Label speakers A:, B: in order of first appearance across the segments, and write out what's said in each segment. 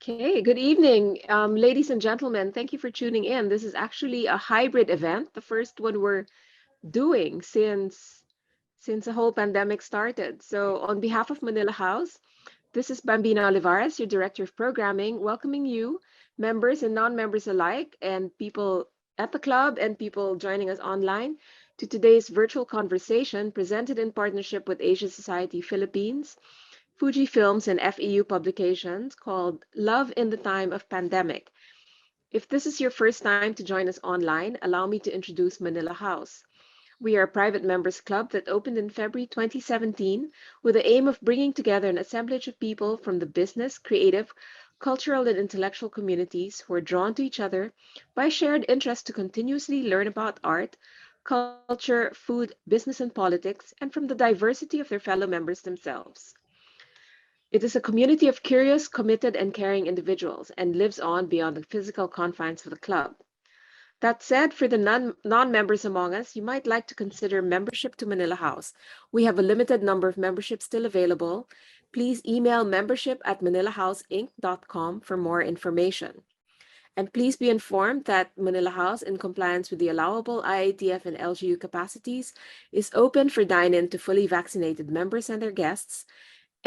A: Okay, good evening, ladies and gentlemen. Thank you for tuning in. This is actually a hybrid event, the first one we're doing since the whole pandemic started. So, on behalf of Manila House, this is Bambina Olivares, your Director of Programming, welcoming you, members and non-members alike, and people at the club and people joining us online to today's virtual conversation presented in partnership with Asia Society Philippines, FujiFilms, and FEU publications called Love in the Time of Pandemic. If this is your first time to join us online, allow me to introduce Manila House. We are a private members club that opened in February 2017 with the aim of bringing together an assemblage of people from the business, creative, cultural, and intellectual communities who are drawn to each other by shared interest to continuously learn about art, culture, food, business, and politics, and from the diversity of their fellow members themselves. It is a community of curious, committed, and caring individuals and lives on beyond the physical confines of the club. That said, for the non-members among us, you might like to consider membership to Manila House. We have a limited number of memberships still available. Please email membership@manilahouseinc.com for more information. And please be informed that Manila House, in compliance with the allowable IATF and LGU capacities, is open for dine-in to fully vaccinated members and their guests.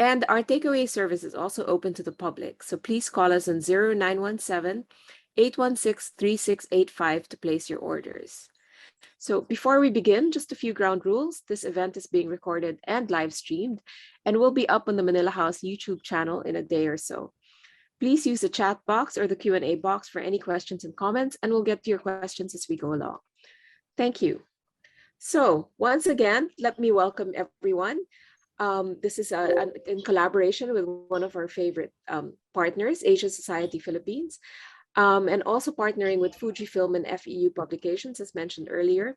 A: And our takeaway service is also open to the public. So please call us on 0917 816 3685 to place your orders. So before we begin, just a few ground rules. This event is being recorded and live streamed and will be up on the Manila House YouTube channel in a day or so. Please use the chat box or the Q&A box for any questions and comments, and we'll get to your questions as we go along. Thank you. So once again, let me welcome everyone. This is in collaboration with one of our favorite partners, Asia Society Philippines, and also partnering with FujiFilm and FEU publications, as mentioned earlier,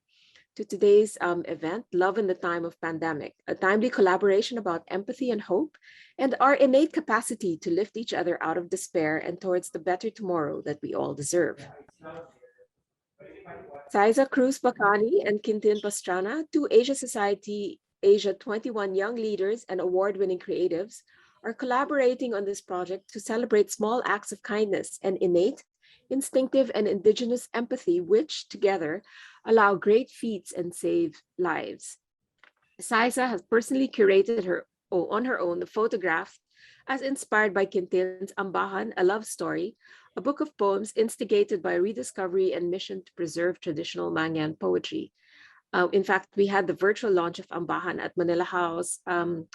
A: to today's event, Love in the Time of Pandemic, a timely collaboration about empathy and hope, and our innate capacity to lift each other out of despair and towards the better tomorrow that we all deserve. Xyza Cruz Bacani and Quintin Pastrana, two Asia Society Asia 21 young leaders and award-winning creatives, are collaborating on this project to celebrate small acts of kindness and innate, instinctive, and indigenous empathy, which together allow great feats and save lives. Saiza has personally curated on her own the photograph as inspired by Quintin's Ambahan, a love story, a book of poems instigated by rediscovery and mission to preserve traditional Mangyan poetry. In fact, we had the virtual launch of Ambahan at Manila House, I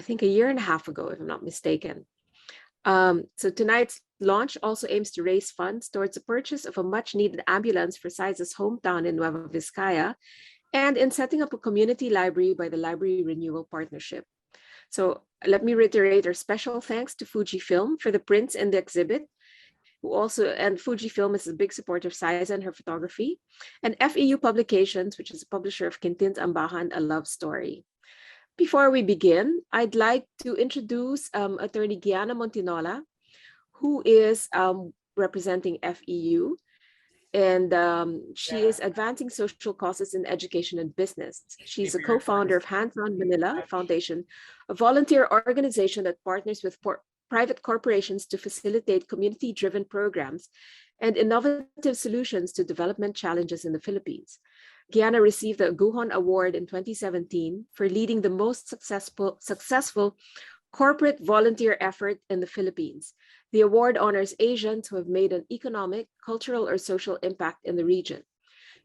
A: think a year and a half ago, if I'm not mistaken. So tonight's launch also aims to raise funds towards the purchase of a much-needed ambulance for Saiza's hometown in Nueva Vizcaya, and in setting up a community library by the Library Renewal Partnership. So let me reiterate our special thanks to FujiFilm for the prints and the exhibit, and FujiFilm is a big supporter of Saiza and her photography, and FEU Publications, which is a publisher of Quintin's Ambahan, a love story. Before we begin, I'd like to introduce Attorney Gianna Montinola, who is representing FEU, and she is advancing social causes in education and business. She's a co-founder of Hands On Manila Foundation, a volunteer organization that partners with private corporations to facilitate community-driven programs and innovative solutions to development challenges in the Philippines. Gianna received the Guhon Award in 2017 for leading the most successful corporate volunteer effort in the Philippines. The award honors Asians who have made an economic, cultural, or social impact in the region.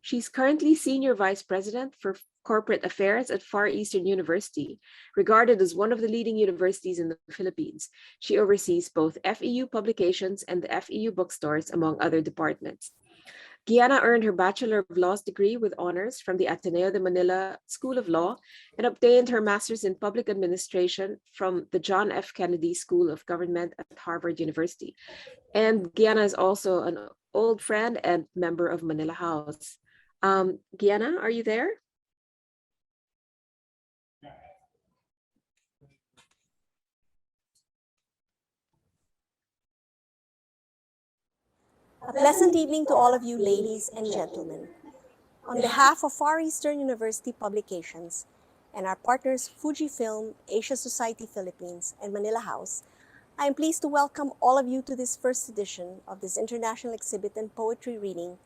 A: She's currently Senior Vice President for Corporate Affairs at Far Eastern University, regarded as one of the leading universities in the Philippines. She oversees both FEU publications and the FEU bookstores, among other departments. Gianna earned her Bachelor of Laws degree with honors from the Ateneo de Manila School of Law and obtained her Master's in Public Administration from the John F. Kennedy School of Government at Harvard University. And Gianna is also an old friend and member of Manila House. Gianna, are you there?
B: A pleasant evening to all of you ladies and gentlemen. On behalf of Far Eastern University Publications and our partners FujiFilm, Asia Society Philippines, and Manila House, I am pleased to welcome all of you to this first edition of this international exhibit and poetry reading,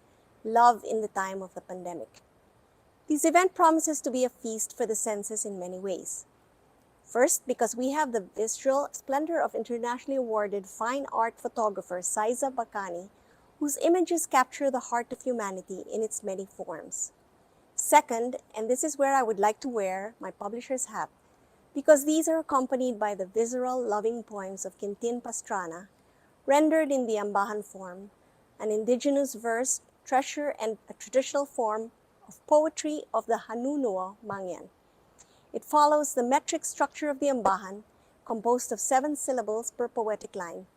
B: Love in the Time of the Pandemic. This event promises to be a feast for the senses in many ways. First, because we have the visual splendor of internationally awarded fine art photographer Xyza Bacani, whose images capture the heart of humanity in its many forms. Second, and this is where I would like to wear my publisher's hat, because these are accompanied by the visceral, loving poems of Quintin Pastrana, rendered in the Ambahan form, an indigenous verse, treasure, and a traditional form of poetry of the Hanunoa Mangyan. It follows the metric structure of the Ambahan, composed of 7 syllables per poetic line,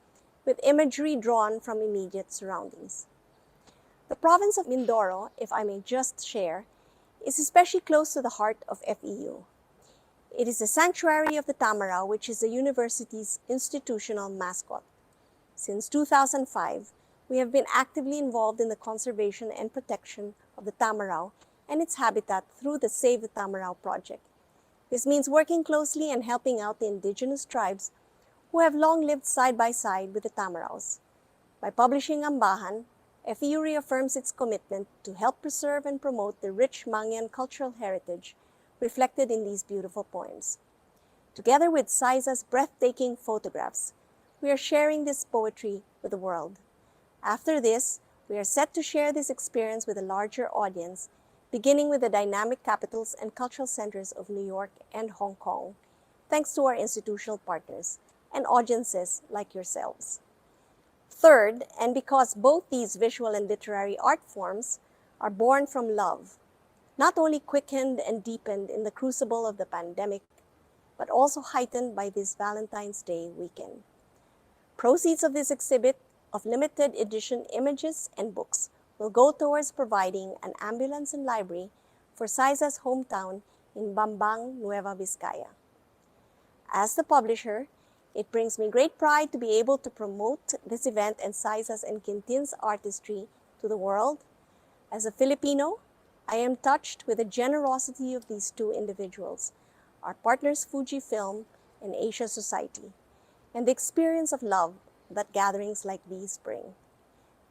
B: with imagery drawn from immediate surroundings. The province of Mindoro, if I may just share, is especially close to the heart of FEU. It is the sanctuary of the Tamaraw, which is the university's institutional mascot. Since 2005, we have been actively involved in the conservation and protection of the Tamaraw and its habitat through the Save the Tamaraw project. This means working closely and helping out the indigenous tribes who have long lived side by side with the Tamaraws. By publishing Ambahan, FEU reaffirms its commitment to help preserve and promote the rich Mangyan cultural heritage reflected in these beautiful poems. Together with Saiza's breathtaking photographs, we are sharing this poetry with the world. After this, we are set to share this experience with a larger audience, beginning with the dynamic capitals and cultural centers of New York and Hong Kong, thanks to our institutional partners and audiences like yourselves. Third, and because both these visual and literary art forms are born from love, not only quickened and deepened in the crucible of the pandemic, but also heightened by this Valentine's Day weekend. Proceeds of this exhibit of limited edition images and books will go towards providing an ambulance and library for Saiza's hometown in Bambang, Nueva Vizcaya. As the publisher, it brings me great pride to be able to promote this event and Saiza's and Quintin's artistry to the world. As a Filipino, I am touched with the generosity of these two individuals, our partners FujiFilm and Asia Society, and the experience of love that gatherings like these bring.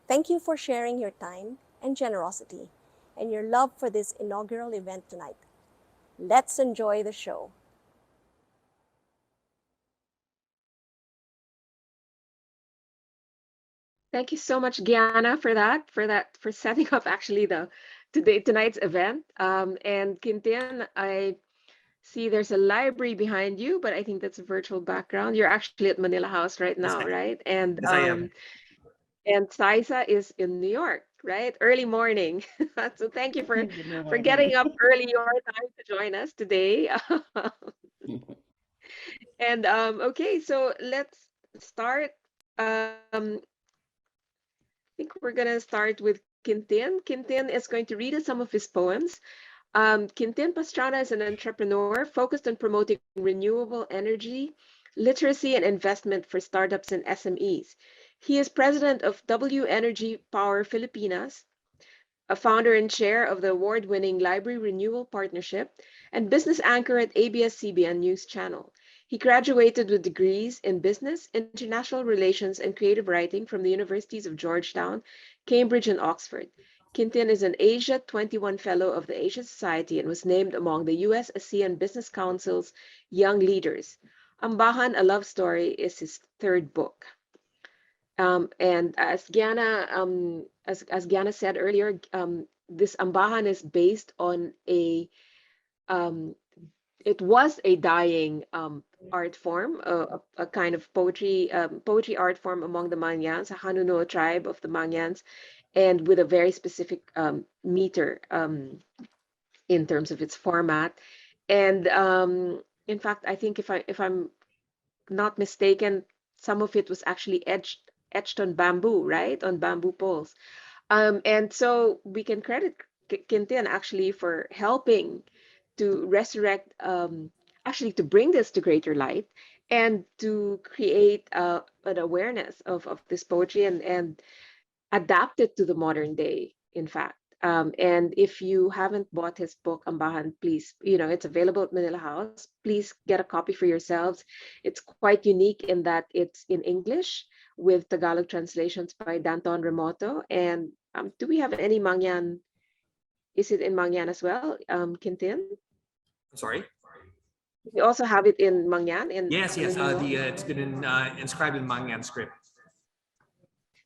B: Thank you for sharing your time and generosity and your love for this inaugural event tonight. Let's enjoy the show.
A: Thank you so much, Gianna, for setting up actually tonight's event. And Quintin, I see there's a library behind you, but I think that's a virtual background. You're actually at Manila House right now, right?
C: Yes, I am.
A: And Saiza is in New York, right? Early morning. So thank you
C: Good
A: for getting
C: morning.
A: up early your time to join us today. And okay, so let's start. I think we're gonna start with Quintin. Quintin is going to read us some of his poems. Quintin Pastrana is an entrepreneur focused on promoting renewable energy, literacy, and investment for startups and SMEs. He is president of W Energy Power Filipinas, a founder and chair of the award-winning Library Renewal Partnership, and business anchor at ABS-CBN News Channel. He graduated with degrees in business, international relations, and creative writing from the universities of Georgetown, Cambridge, and Oxford. Quintin is an Asia 21 Fellow of the Asia Society and was named among the U.S. ASEAN Business Council's Young Leaders. Ambahan, A Love Story is his third book. And as Gianna, as Gianna said earlier, this Ambahan is based on um, it was a dying art form, a kind of poetry art form among the Mangyans, a Hanuno tribe of the Mangyans, and with a very specific meter in terms of its format. And in fact, I think if I'm not mistaken, some of it was actually etched on bamboo, right? On bamboo poles. And so we can credit Quintin actually for helping to resurrect, actually to bring this to greater light and to create an awareness of this poetry and adapt it to the modern day, in fact. And if you haven't bought his book, Ambahan, please, it's available at Manila House. Please get a copy for yourselves. It's quite unique in that it's in English with Tagalog translations by Danton Remoto. And do we have any Mangyan? Is it in Mangyan as well, Quintin?
C: I'm sorry?
A: We also have it in Mangyan.
C: Yes. It's been inscribed in Mangyan script.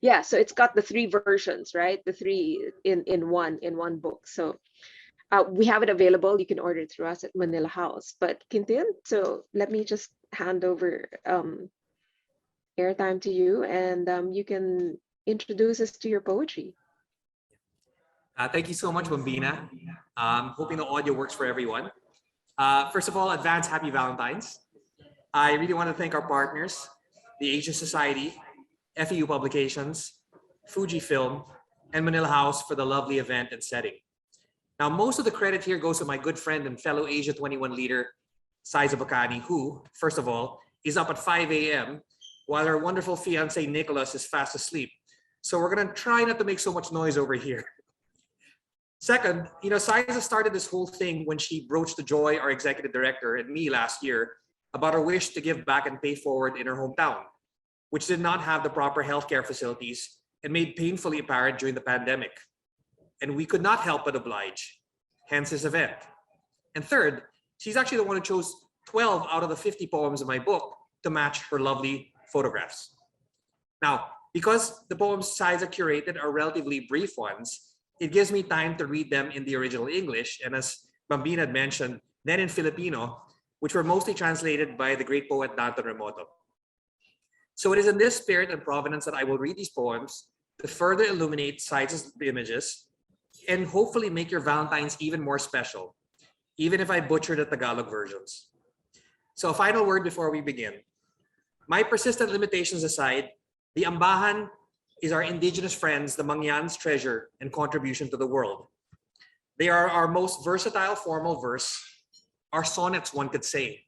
A: Yeah, so it's got the three versions, right? The three in one book. So we have it available. You can order it through us at Manila House. But Quintin, so let me just hand over airtime to you, and you can introduce us to your poetry.
C: Thank you so much, Bambina. Hoping the audio works for everyone. First of all, advance happy Valentine's. I really want to thank our partners, the Asia Society, FEU Publications, FujiFilm, and Manila House for the lovely event and setting. Now, most of the credit here goes to my good friend and fellow Asia 21 leader, Xyza Bacani, who, first of all, is up at 5 a.m. while her wonderful fiance, Nicholas, is fast asleep. So we're going to try not to make so much noise over here. Second, Saiza started this whole thing when she broached to Joy, our executive director, and me last year about her wish to give back and pay forward in her hometown, which did not have the proper healthcare facilities and made painfully apparent during the pandemic. And we could not help but oblige, hence this event. And third, she's actually the one who chose 12 out of the 50 poems in my book to match her lovely photographs. Now, because the poems Saiza curated are relatively brief ones, it gives me time to read them in the original English, and as Bambina had mentioned, then in Filipino, which were mostly translated by the great poet Danton Remoto. So it is in this spirit and provenance that I will read these poems to further illuminate Saiza's images and hopefully make your Valentine's even more special, even if I butcher the Tagalog versions. So a final word before we begin. My persistent limitations aside, the Ambahan is our indigenous friends, the Mangyan's treasure and contribution to the world. They are our most versatile formal verse, our sonnets, one could say.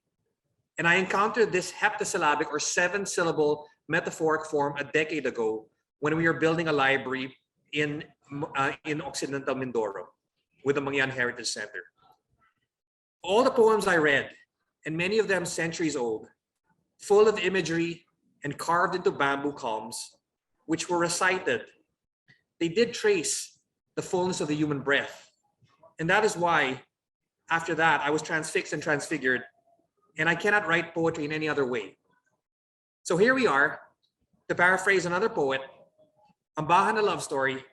C: And I encountered this heptasyllabic or 7-syllable metaphoric form a decade ago when we were building a library in Occidental Mindoro with the Mangyan Heritage Center. All the poems I read, and many of them centuries old, full of imagery and carved into bamboo culms, which were recited, they did trace the fullness of the human breath. And that is why, after that, I was transfixed and transfigured, and I cannot write poetry in any other way. So here we are, to paraphrase another poet, Ambahan, a love story,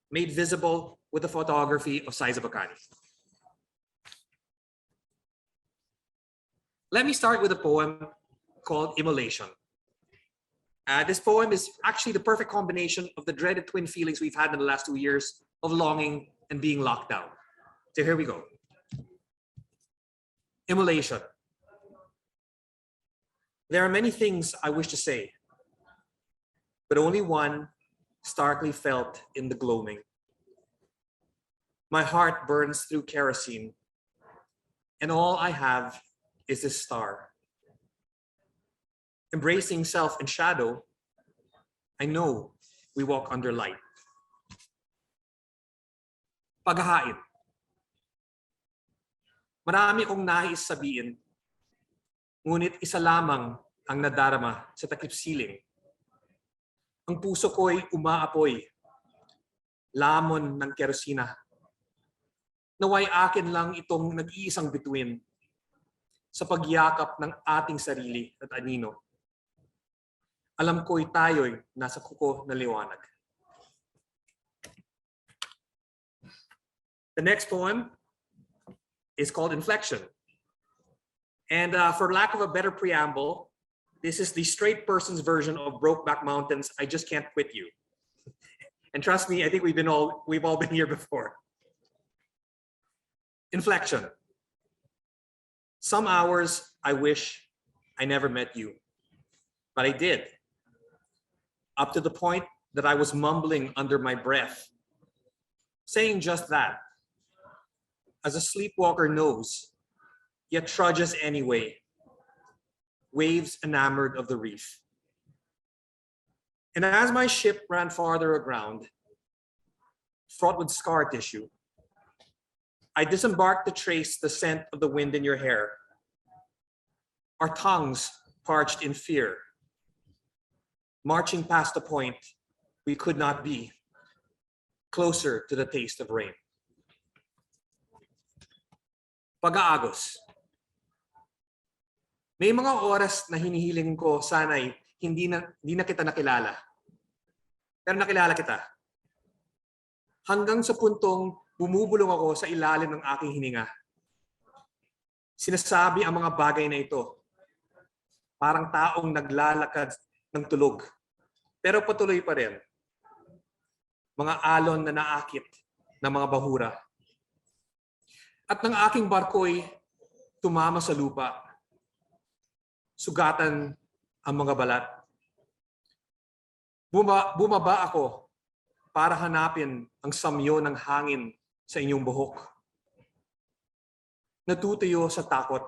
C: made visible with the photography of Xyza Bacani. Let me start with a poem called Immolation. This poem is actually the perfect combination of the dreaded twin feelings we've had in the last 2 years of longing and being locked down. So here we go. Immolation. There are many things I wish to say, but only one starkly felt in the gloaming. My heart burns through kerosene, and all I have is this star. Embracing self and shadow, I know we walk under light. Paghahain. Marami kong nais sabihin, ngunit isa lamang ang nadarama sa takip siling. Ang puso ko'y umaapoy, lamon ng kerosina. Naway akin lang itong nag-iisang bituin sa pagyakap ng ating sarili at anino. Alam ko'y tayo'y nasa kuko na liwanag. The next poem is called Inflection. And for lack of a better preamble, this is the straight person's version of Brokeback Mountain's I Just Can't Quit You. And trust me, I think we've all been here before. Inflection. Some hours I wish I never met you, but I did. Up to the point that I was mumbling under my breath, saying just that, as a sleepwalker knows, yet trudges anyway, waves enamored of the reef. And as my ship ran farther aground, fraught with scar tissue. I disembarked to trace the scent of the wind in your hair. Our tongues parched in fear, marching past the point we could not be, closer to the taste of rain. Pag-aagos. May mga oras na hinihiling ko sana'y hindi na kita nakilala. Pero nakilala kita. Hanggang sa puntong bumubulong ako sa ilalim ng aking hininga. Sinasabi ang mga bagay na ito. Parang taong naglalakad ng tulog. Pero patuloy pa rin. Mga alon na naakit ng mga bahura. At ng aking barko'y tumama sa lupa. Sugatan ang mga balat. Bumaba ako para hanapin ang samyo ng hangin sa inyong buhok. Natutuyo sa takot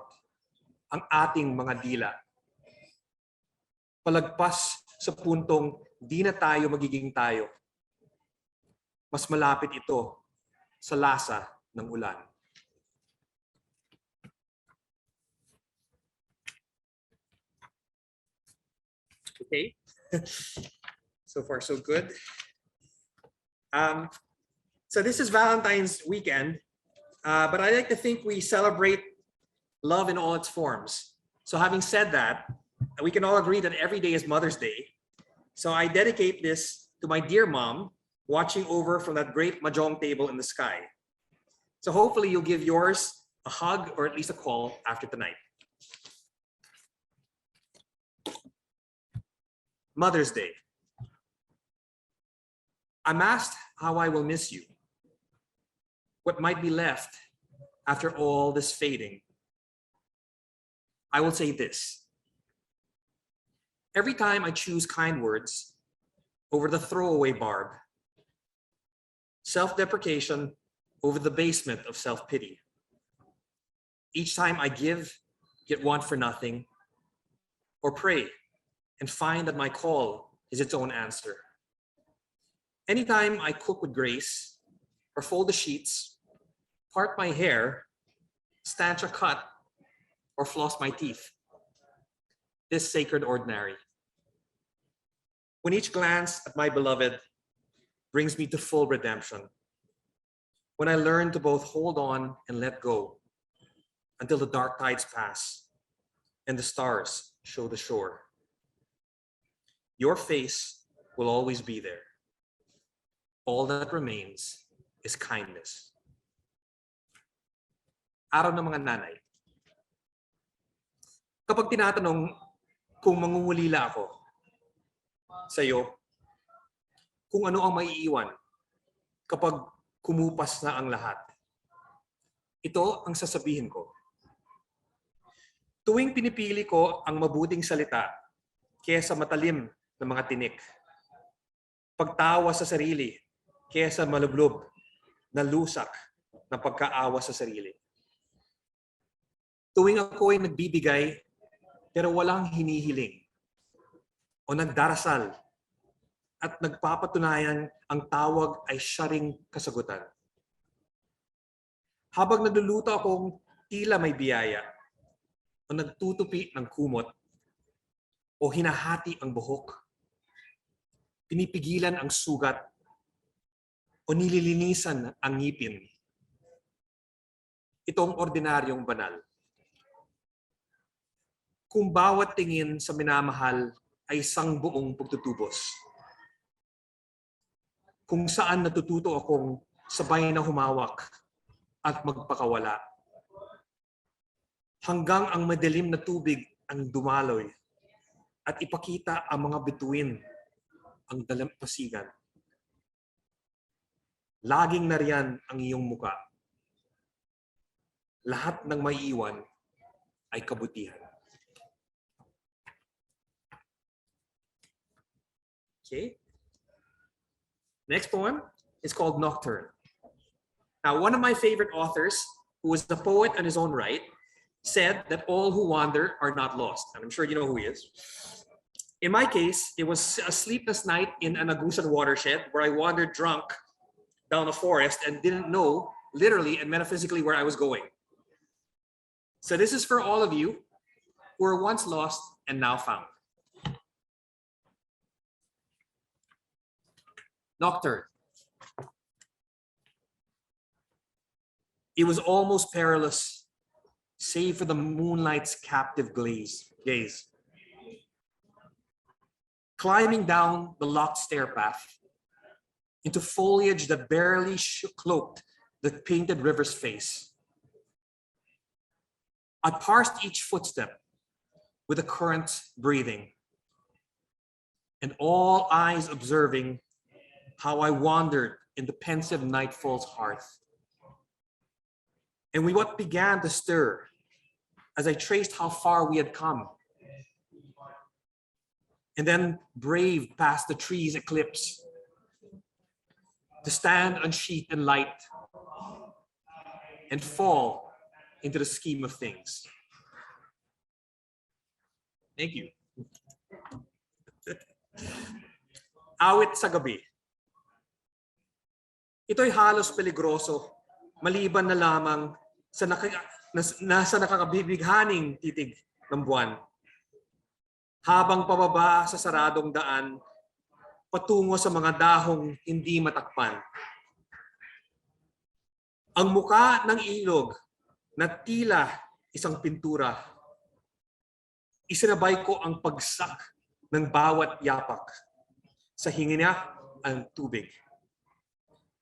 C: ang ating mga dila. Palagpas sa puntong di na tayo magiging tayo. Mas malapit ito sa lasa ng ulan. Okay. So far, so good. So this is Valentine's weekend, but I like to think we celebrate love in all its forms. So having said that, we can all agree that every day is Mother's Day. So I dedicate this to my dear mom, watching over from that great mahjong table in the sky. So hopefully you'll give yours a hug or at least a call after tonight. Mother's Day. I'm asked how I will miss you. What might be left after all this fading? I will say this. Every time I choose kind words over the throwaway barb, self-deprecation over the basement of self-pity. Each time I give, yet want for nothing, or pray and find that my call is its own answer. Anytime I cook with grace, or fold the sheets, part my hair, stanch a cut, or floss my teeth, this sacred ordinary. When each glance at my beloved brings me to full redemption, when I learn to both hold on and let go until the dark tides pass and the stars show the shore. Your face will always be there. All that remains is kindness. Araw ng mga nanay. Kapag tinatanong kung mangungulila ako sa iyo, kung ano ang maiiwan kapag kumupas na ang lahat, ito ang sasabihin ko. Tuwing pinipili ko ang mabuting salita kaysa matalim na mga tinik, pagtawa sa sarili kaysa malublob na lusak ng pagkaawa sa sarili. Tuwing ako ay nagbibigay pero walang hinihiling o nagdarasal at nagpapatunayan ang tawag ay siya ring kasagutan. Habang nagluluto akong tila may biyaya o nagtutupi ng kumot o hinahati ang buhok, pinipigilan ang sugat o nililinisan ang ngipin. Itong ordinaryong banal. Kung bawat tingin sa minamahal ay isang buong pagtutubos. Kung saan natututo akong sabay na humawak at magpakawala. Hanggang ang madilim na tubig ang dumaloy at ipakita ang mga bituin ang dalampasigan. Laging nariyan ang iyong muka. Lahat ng maiiwan ay kabutihan. Okay. Next poem is called Nocturne. Now, one of my favorite authors, who was a poet in his own right, said that all who wander are not lost. And I'm sure you know who he is. In my case, it was a sleepless night in an Agusan watershed where I wandered drunk down a forest and didn't know literally and metaphysically where I was going. So this is for all of you who were once lost and now found. Nocturne. It was almost perilous, save for the moonlight's captive gaze. Climbing down the locked stair path into foliage that barely cloaked the painted river's face. I parsed each footstep with the current breathing, and all eyes observing how I wandered in the pensive nightfall's hearth. And what began to stir as I traced how far we had come, and then braved past the tree's eclipse to stand unsheathed in light and fall into the scheme of things. Thank you. Awit sa gabi. Ito'y halos peligroso, maliban na lamang sa nasa nakakabibighaning titig ng buwan. Habang pababa sa saradong daan, patungo sa mga dahong hindi matakpan. Ang muka ng ilog na tila isang pintura, isinabay ko ang pagsak ng bawat yapak sa hingina ang tubig.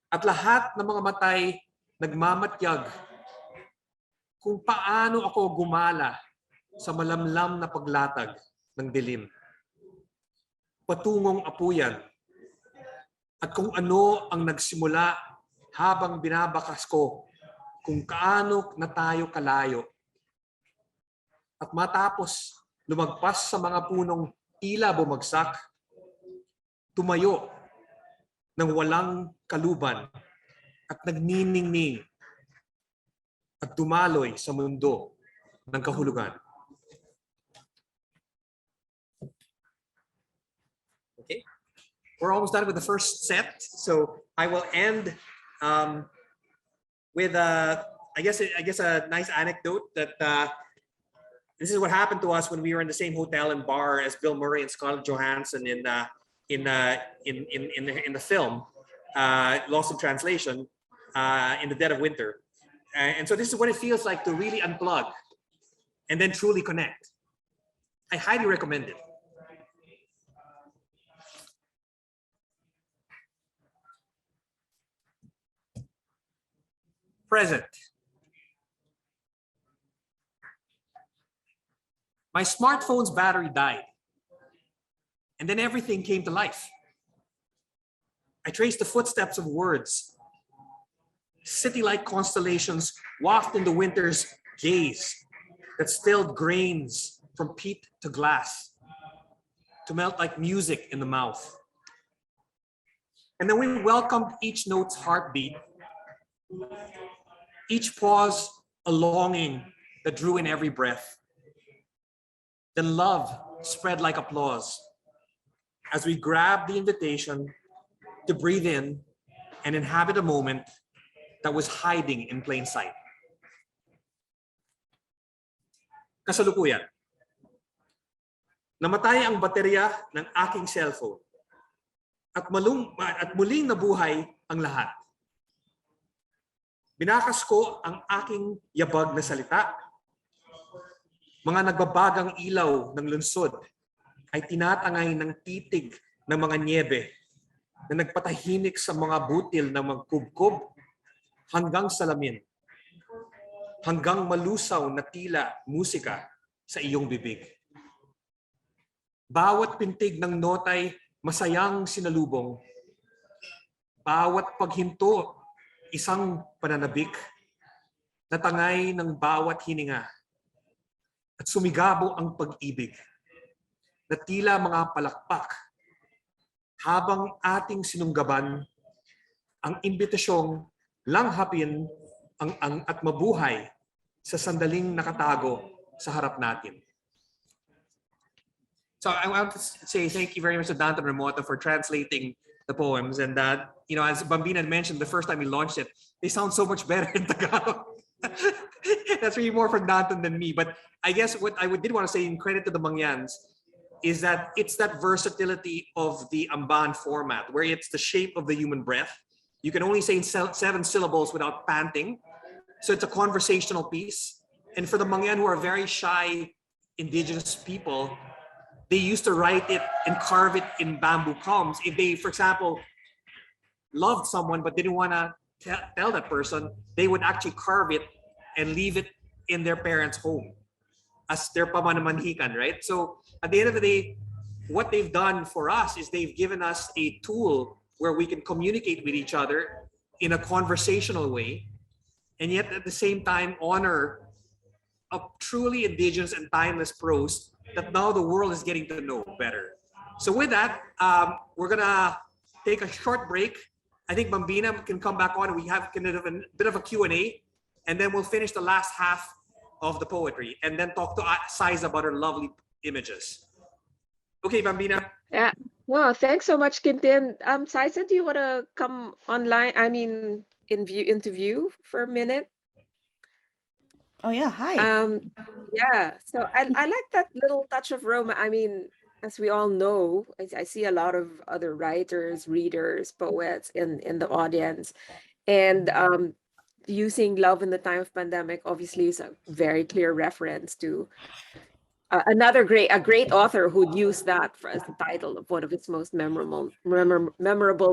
C: At lahat ng mga matay nagmamatyag kung paano ako gumala sa malamlam na paglatag ng dilim, patungong apuyan, at kung ano ang nagsimula habang binabakas ko kung kaano na tayo kalayo. At matapos lumagpas sa mga punong tila bumagsak, tumayo ng walang kaluban at nagniningning at dumaloy sa mundo ng kahulugan. Okay, we're almost done with the first set, so I will end with I guess a nice anecdote that this is what happened to us when we were in the same hotel and bar as Bill Murray and Scarlett Johansson in the film Lost in Translation in the dead of winter. And so this is what it feels like to really unplug and then truly connect. I highly recommend it. Present. My smartphone's battery died, and then everything came to life. I traced the footsteps of words, city-like constellations waft in the winter's gaze that stilled grains from peat to glass to melt like music in the mouth. And then we welcomed each note's heartbeat, each pause a longing that drew in every breath. Then love spread like applause as we grabbed the invitation to breathe in and inhabit a moment that was hiding in plain sight. Kasalukuyan. Namatay ang baterya ng aking cellphone at muling nabuhay ang lahat. Binakas ko ang aking yabag na salita. Mga nagbabagang ilaw ng lungsod ay tinatangay ng titig ng mga niebe na nagpatahimik sa mga butil ng magkubkob hanggang salamin, hanggang malusaw na tila musika sa iyong bibig. Bawat pintig ng notay masayang sinalubong. Bawat paghinto, isang pananabik na tangay ng bawat hininga. At sumigabo ang pag-ibig na tila mga palakpak habang ating sinunggaban ang imbitasyong langhapin at mabuhay sa sandaling nakatago sa harap natin. So I want to say thank you very much to Dante Remoto for translating the poems. And as Bambina mentioned, the first time we launched it, they sound so much better in Tagalog. That's really more from Danton than me. But I guess what I did want to say in credit to the Mangyans is that it's that versatility of the Ambahan format, where it's the shape of the human breath. You can only say 7 syllables without panting. So it's a conversational piece. And for the Mangyan, who are very shy indigenous people, they used to write it and carve it in bamboo columns. If they, for example, loved someone but didn't want to tell that person, they would actually carve it and leave it in their parents' home as their pamanamanhikan, right? So at the end of the day, what they've done for us is they've given us a tool where we can communicate with each other in a conversational way, and yet at the same time honor a truly indigenous and timeless prose that now the world is getting to know better. So with that, we're gonna take a short break. I think Bambina can come back on and we have kind of a bit of a Q&A, and then we'll finish the last half of the poetry and then talk to Saiza about her lovely images. Okay, Bambina.
A: Yeah. Well, thanks so much, Quintin. Saiza, do you want to come online? I mean, interview for a minute?
D: Oh yeah, hi.
A: Yeah. So I like that little touch of Roma. I mean, as we all know, I see a lot of other writers, readers, poets in the audience, and using love in the time of pandemic obviously is a very clear reference to a great author who'd use that as the title of one of its most memorable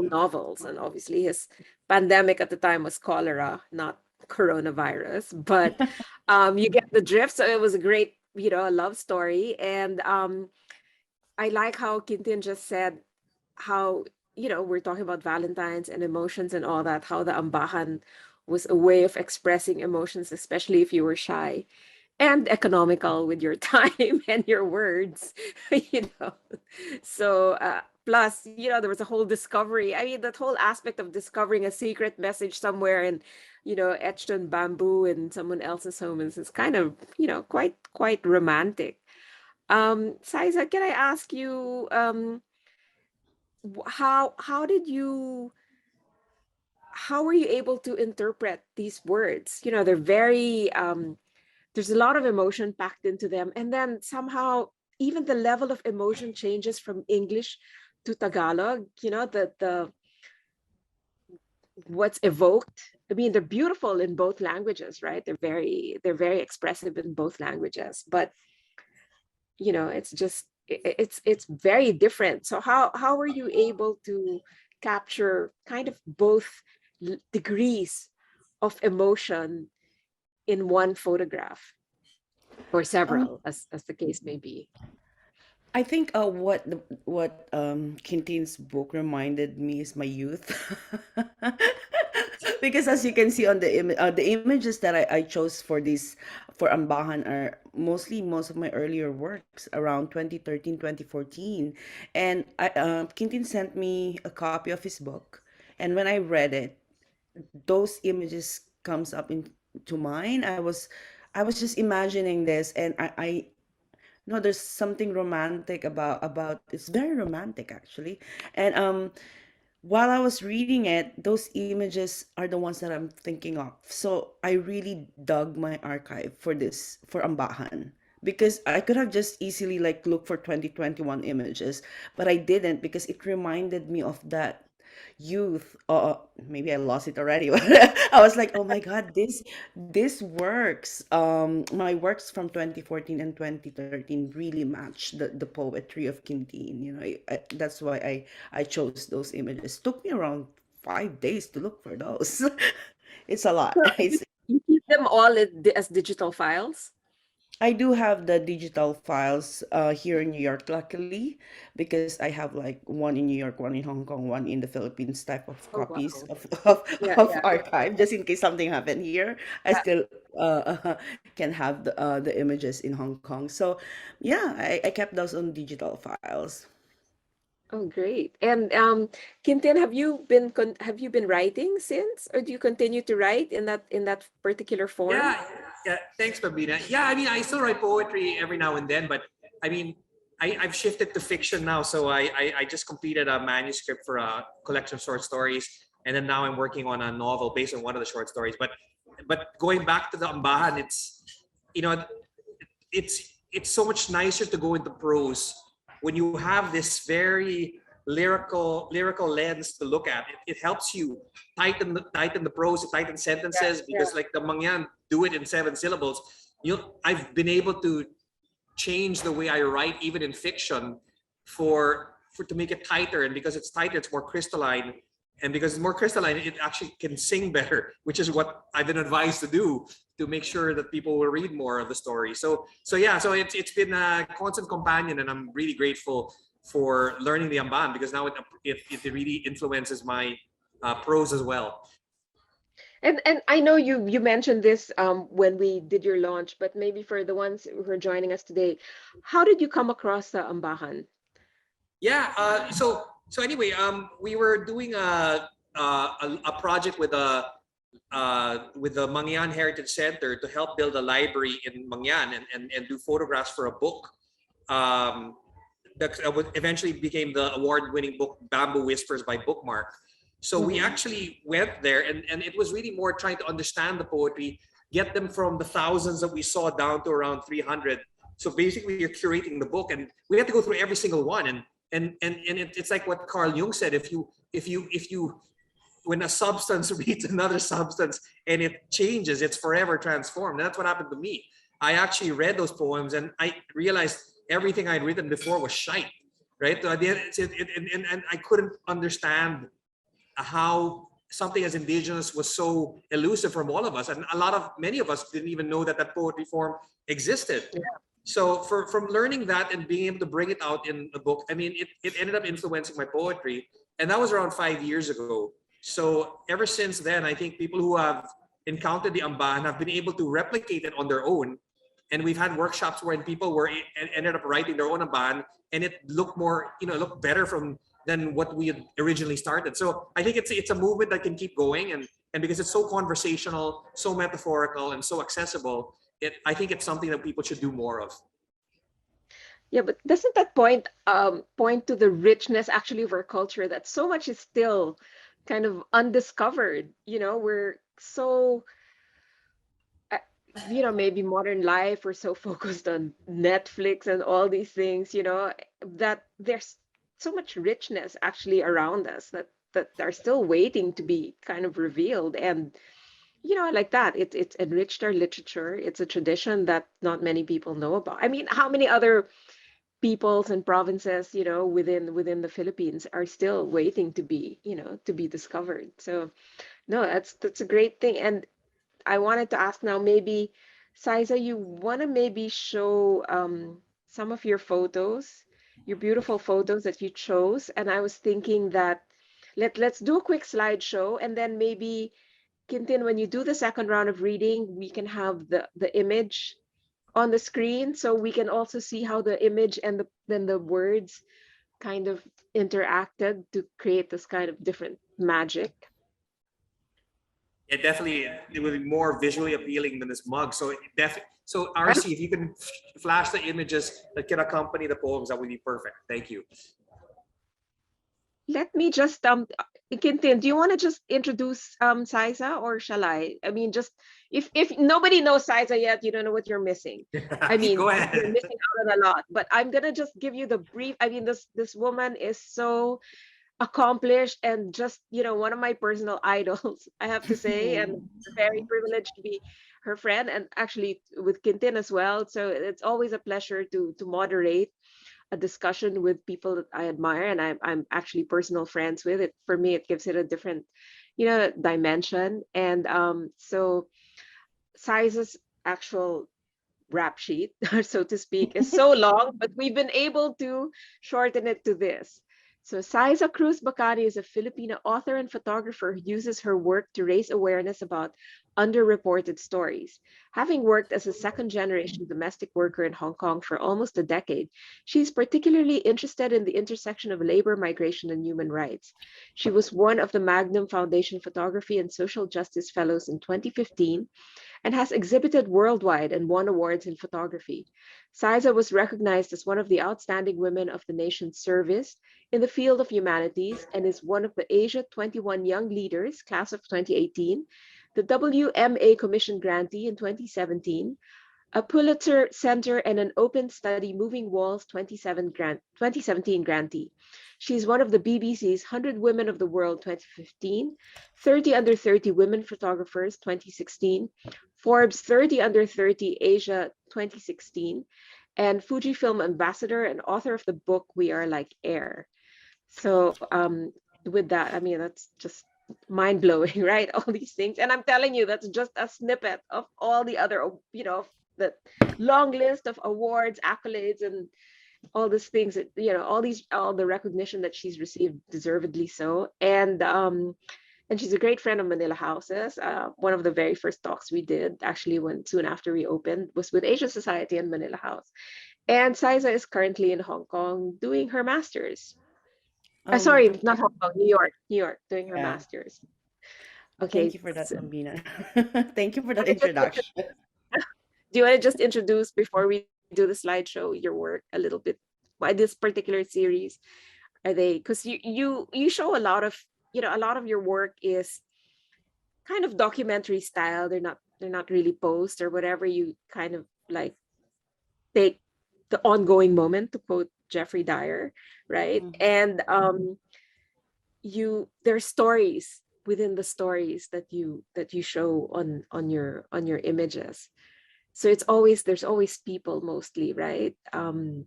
A: novels. And obviously his pandemic at the time was cholera, not coronavirus, but you get the drift. So it was a great, a love story. And I like how Quintin just said how, we're talking about Valentine's and emotions and all that, how the Ambahan was a way of expressing emotions, especially if you were shy, and economical with your time and your words, So plus, there was a whole discovery. I mean, that whole aspect of discovering a secret message somewhere and, etched on bamboo in someone else's home is kind of, quite romantic. Saiza, can I ask you, how were you able to interpret these words? They're very, there's a lot of emotion packed into them. And then somehow even the level of emotion changes from English to Tagalog, the what's evoked. I mean, they're beautiful in both languages, right? They're very expressive in both languages, but it's just, it's very different. So how were you able to capture kind of both degrees of emotion in one photograph, or several, as the case may be?
D: I think what Quintin's book reminded me is my youth. Because as you can see on the images that I chose for Ambahan are most of my earlier works around 2013, 2014. And Quintin sent me a copy of his book, and when I read it, those images comes up into mine. I was just imagining this, and I no, there's something romantic about it's very romantic actually. And while I was reading it, those images are the ones that I'm thinking of. So I really dug my archive for Ambahan, because I could have just easily like look for 2021 images, but I didn't, because it reminded me of that youth. Maybe I lost it already. But I was like, oh my god, this works. My works from 2014 and 2013 really match the poetry of Quintin. That's why I chose those images. Took me around 5 days to look for those. It's a lot.
A: So you keep them all as digital files?
D: I do have the digital files here in New York, luckily, because I have like one in New York, one in Hong Kong, one in the Philippines type of
A: Oh,
D: copies
A: wow. Yeah,
D: of
A: yeah.
D: archive, just in case something happened here. I
A: Yeah.
D: still can have the images in Hong Kong. So yeah, I kept those on digital files.
A: Oh, great. And Quintin, have you been writing since, or do you continue to write in that particular form?
C: Yeah, yeah. Thanks, Bambina. Yeah, I mean, I still write poetry every now and then, but I mean, I've shifted to fiction now. So I just completed a manuscript for a collection of short stories, and then now I'm working on a novel based on one of the short stories. But going back to the Ambahan, it's, you know, it's so much nicer to go into prose when you have this very lyrical lens to look at. It helps you tighten the prose, tighten sentences, because like the Mangyan do it in 7 syllables. I've been able to change the way I write even in fiction for to make it tighter, and because it's tighter, it's more crystalline, and because it's more crystalline, it actually can sing better, which is what I've been advised to do to make sure that people will read more of the story. So yeah, so it's been a constant companion, and I'm really grateful for learning the Amban, because now it really influences my prose as well.
A: And I know you mentioned this when we did your launch, but maybe for the ones who are joining us today, how did you come across the Ambahan?
C: Yeah. So anyway, we were doing a project with the Mangyan Heritage Center to help build a library in Mangyan, and do photographs for a book. That eventually became the award-winning book Bamboo Whispers by Bookmark. So we actually went there, and it was really more trying to understand the poetry, get them from the thousands that we saw down to around 300. So basically, you're curating the book, and we had to go through every single one. And it's like what Carl Jung said: if you when a substance reads another substance and it changes, it's forever transformed. And that's what happened to me. I actually read those poems, and I realized everything I'd written before was shite, right? So and I couldn't understand how something as indigenous was so elusive from all of us, and many of us didn't even know that poetry form existed. Yeah. So from learning that and being able to bring it out in a book, I mean, it ended up influencing my poetry, and that was around 5 years ago. So ever since then, I think people who have encountered the Ambahan have been able to replicate it on their own, and we've had workshops where people ended up writing their own Ambahan, and it looked more, looked better than what we had originally started. So I think it's a movement that can keep going, and because it's so conversational, so metaphorical, and so accessible, I think it's something that people should do more of.
A: Yeah, but doesn't that point to the richness actually of our culture, that so much is still kind of undiscovered? We're so maybe modern life, we're so focused on Netflix and all these things, that there's so much richness actually around us that are still waiting to be kind of revealed. And like that, it's enriched our literature. It's a tradition that not many people know about. I mean, how many other peoples and provinces within the Philippines are still waiting to be discovered? So no, that's a great thing. And I wanted to ask now, maybe Saiza, you want to maybe show some of your photos, your beautiful photos that you chose. And I was thinking that let's do a quick slideshow, and then maybe Quintin, when you do the second round of reading, we can have the image on the screen, so we can also see how the image and then the words kind of interacted to create this kind of different magic.
C: It definitely, it would be more visually appealing than this mug. So so RC, if you can flash the images that can accompany the poems, that would be perfect. Thank you.
A: Let me just Quintin, do you want to just introduce Saiza, or shall I? I mean, just if nobody knows Saiza yet, you don't know what you're missing. I mean,
C: go ahead.
A: You're missing out on a lot. But I'm gonna just give you the brief. I mean, this woman is so accomplished, and just one of my personal idols, I have to say, and very privileged to be her friend, and actually with Quintin as well. So it's always a pleasure to moderate a discussion with people that I admire and I'm actually personal friends with. It, for me, it gives it a different dimension. And so Saiza's actual rap sheet, so to speak, is so long, but we've been able to shorten it to this. So Xyza Cruz Bacani is a Filipino author and photographer who uses her work to raise awareness about underreported stories. Having worked as a second generation domestic worker in Hong Kong for almost a decade, she's particularly interested in the intersection of labor, migration, and human rights. She was one of the Magnum Foundation Photography and Social Justice Fellows in 2015 and has exhibited worldwide and won awards in photography. Saiza was recognized as one of the outstanding women of the nation's service in the field of humanities and is one of the Asia 21 Young Leaders, class of 2018, the WMA Commission grantee in 2017, a Pulitzer Center and an Open Study Moving Walls 2017 grantee. She's one of the BBC's 100 Women of the World 2015, 30 Under 30 Women Photographers 2016, Forbes 30 Under 30 Asia 2016, and Fujifilm ambassador and author of the book We Are Like Air. So with that, I mean, that's just mind blowing, right? All these things. And I'm telling you, that's just a snippet of all the other, the long list of awards, accolades, and all these things that, all the recognition that she's received, deservedly so. And she's a great friend of Manila Houses. One of the very first talks we did, actually, when soon after we opened, was with Asia Society and Manila House. And Saiza is currently in Hong Kong doing her master's. Sorry, not
D: Okay.
A: Hong Kong, New York, doing her
D: Yeah.
A: master's.
D: Thank
A: Okay,
D: you for that,
A: so
D: Bambina. Thank you for that
A: wanna just intro-
D: introduction.
A: do you want to just introduce before we do the slideshow your work a little bit? Why this particular series? Are they, because you show a lot of, a lot of your work is kind of documentary style. They're not really posts or whatever. You kind of like take the ongoing moment, to quote Jeffrey Dyer, right?
D: Mhm.
A: And there's stories within the stories that you show on your images. So there's always people mostly, right? And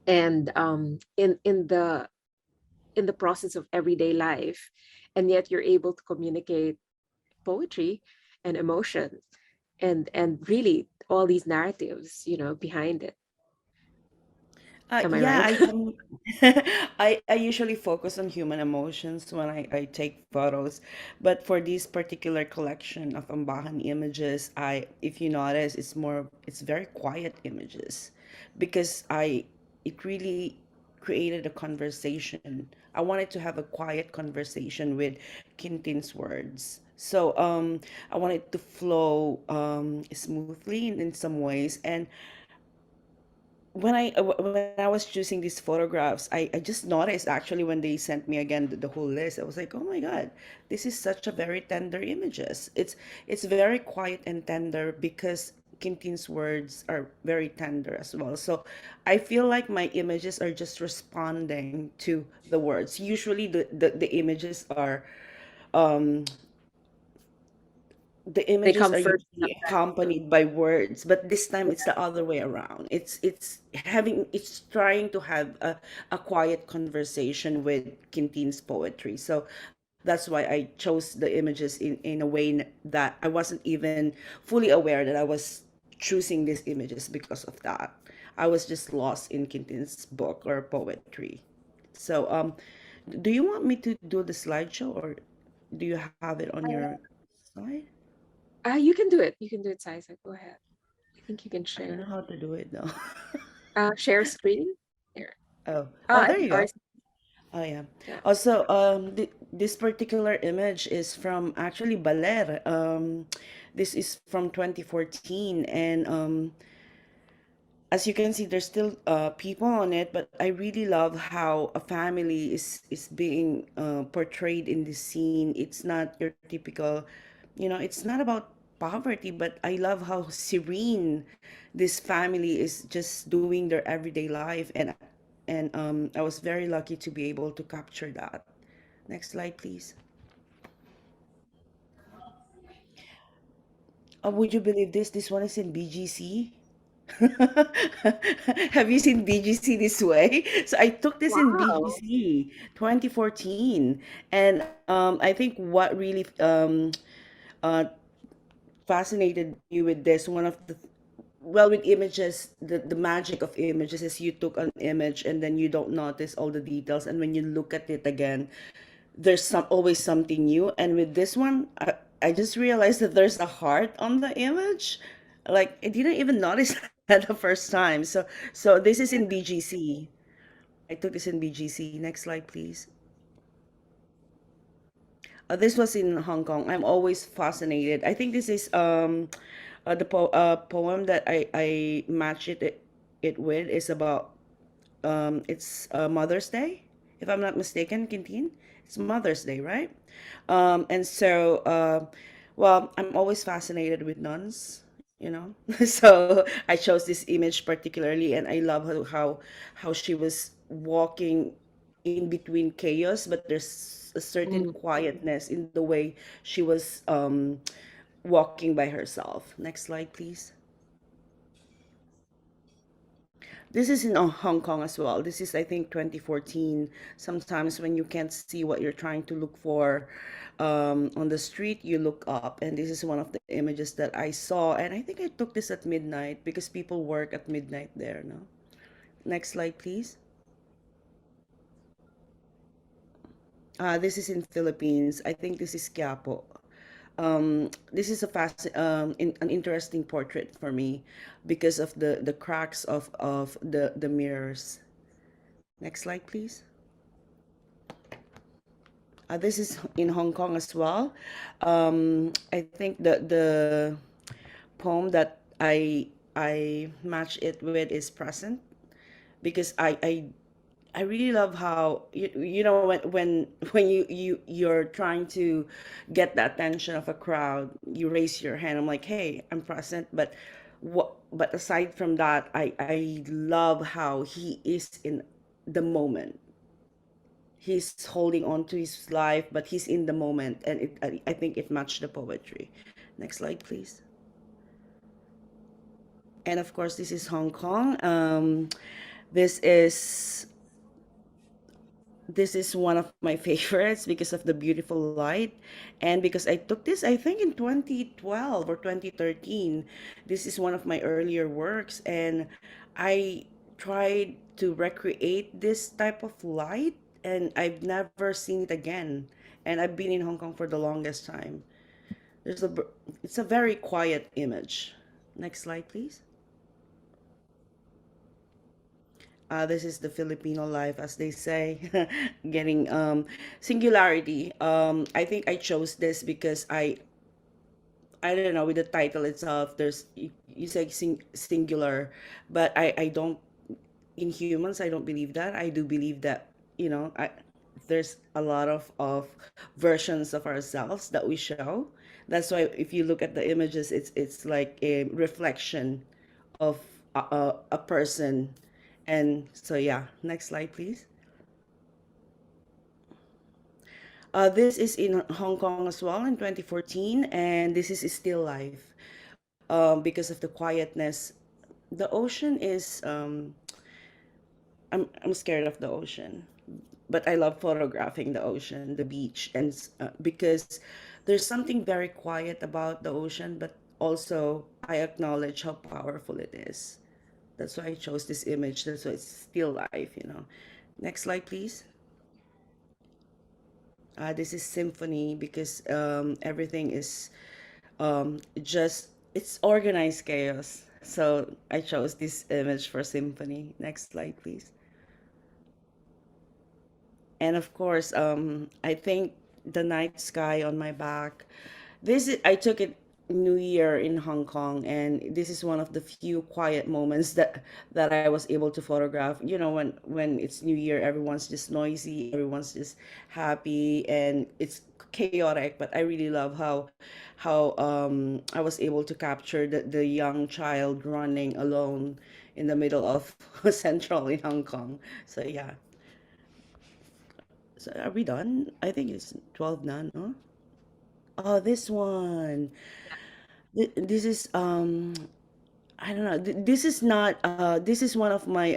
A: in the process of everyday life, and yet you're able to communicate poetry and emotion, and really all these narratives, behind it. Am I
D: Yeah,
A: right?
D: I usually focus on human emotions when I take photos, but for this particular collection of Ambahan images, if you notice, it's very quiet images, because it really created a conversation. I wanted to have a quiet conversation with Quintin's words. So I want it to flow smoothly in some ways. And when I was choosing these photographs, I just noticed actually when they sent me again the whole list. I was like, oh my god, this is such a very tender images. It's very quiet and tender because Quintin's words are very tender as well. So I feel like my images are just responding to the words. Usually the images are um the
A: They
D: images
A: come
D: are
A: first.
D: usually accompanied by words, but this time it's the other way around. It's trying to have a quiet conversation with Quintin's poetry. So that's why I chose the images in a way that I wasn't even fully aware that I was choosing these images because of that. I was just lost in Quintin's book or poetry. So do you want me to do the slideshow, or do you have it on your slide?
A: You can do it. You can do it, Saiza. Go ahead. I think you can
D: I don't know
A: share.
D: how to do it though.
A: Share screen. Here.
D: Oh, there you
A: Or
D: go. Oh yeah.
A: yeah.
D: Also, this particular image is from actually Baler. This is from 2014, and as you can see, there's still people on it, but I really love how a family is being portrayed in this scene. It's not your typical, it's not about poverty, but I love how serene this family is just doing their everyday life, and I was very lucky to be able to capture that. Next slide, please. Would you believe this? This one is in BGC. Have you seen BGC this way? So I took this in
A: Wow.
D: BGC 2014, and I think what really uh, fascinated me with this, one of the well, with images, the magic of images is you took an image and then you don't notice all the details, and when you look at it again, there's always something new. And with this one, I just realized that there's a heart on the image. Like I didn't even notice that the first time. So this is in BGC. I took this in BGC. Next slide, please. This was in Hong Kong. I'm always fascinated. I think this is poem that I match it with is about it's Mother's Day, if I'm not mistaken, Quintin. It's Mother's Day, right? And so, well, I'm always fascinated with nuns, you know. So I chose this image particularly, and I love how she was walking in between chaos, but there's a certain
A: Mm.
D: quietness in the way she was walking by herself. Next slide, please. This is in Hong Kong as well. This is, I think, 2014. Sometimes when you can't see what you're trying to look for on the street, you look up. And this is one of the images that I saw. And I think I took this at midnight because people work at midnight there, no? Next slide, please. This is in Philippines. I think this is Quiapo. This is an interesting portrait for me because of the cracks of the mirrors. Next slide, please. This is in Hong Kong as well. I think the poem that I match it with is present because I really love how you know when you're trying to get the attention of a crowd, you raise your hand. I'm like, hey, I'm present, but aside from that, I love how he is in the moment. He's holding on to his life, but he's in the moment, and I think it matched the poetry. Next slide, please. And of course, this is Hong Kong. This is this is one of my favorites because of the beautiful light and because I took this I think in 2012 or 2013. This is one of my earlier works, and I tried to recreate this type of light, and I've never seen it again. And I've been in Hong Kong for the longest time. there's a it's a very quiet image. Next slide, please. This is the Filipino life, as they say, getting singularity. I think I chose this because I don't know, with the title itself. You say singular, but I don't, in humans. I don't believe that. I do believe that there's a lot of versions of ourselves that we show. That's why if you look at the images, it's like a reflection of a person. And so, yeah, next slide, please. This is in Hong Kong as well in 2014, and this is still life because of the quietness. The ocean is, I'm scared of the ocean, but I love photographing the ocean, the beach, and because there's something very quiet about the ocean, but also I acknowledge how powerful it is. That's why I chose this image. That's why it's still life. Next slide, please. This is symphony because everything is just it's organized chaos. So I chose this image for symphony. Next slide, please. And of course, I think the night sky on my back. I took it New Year in Hong Kong, and this is one of the few quiet moments that I was able to photograph. When it's New Year, everyone's just noisy, everyone's just happy, and it's chaotic. But I really love how I was able to capture the young child running alone in the middle of Central in Hong Kong. So yeah. So are we done? I think it's 12 now, no? Oh, this one. This is I don't know. This is not this is one of my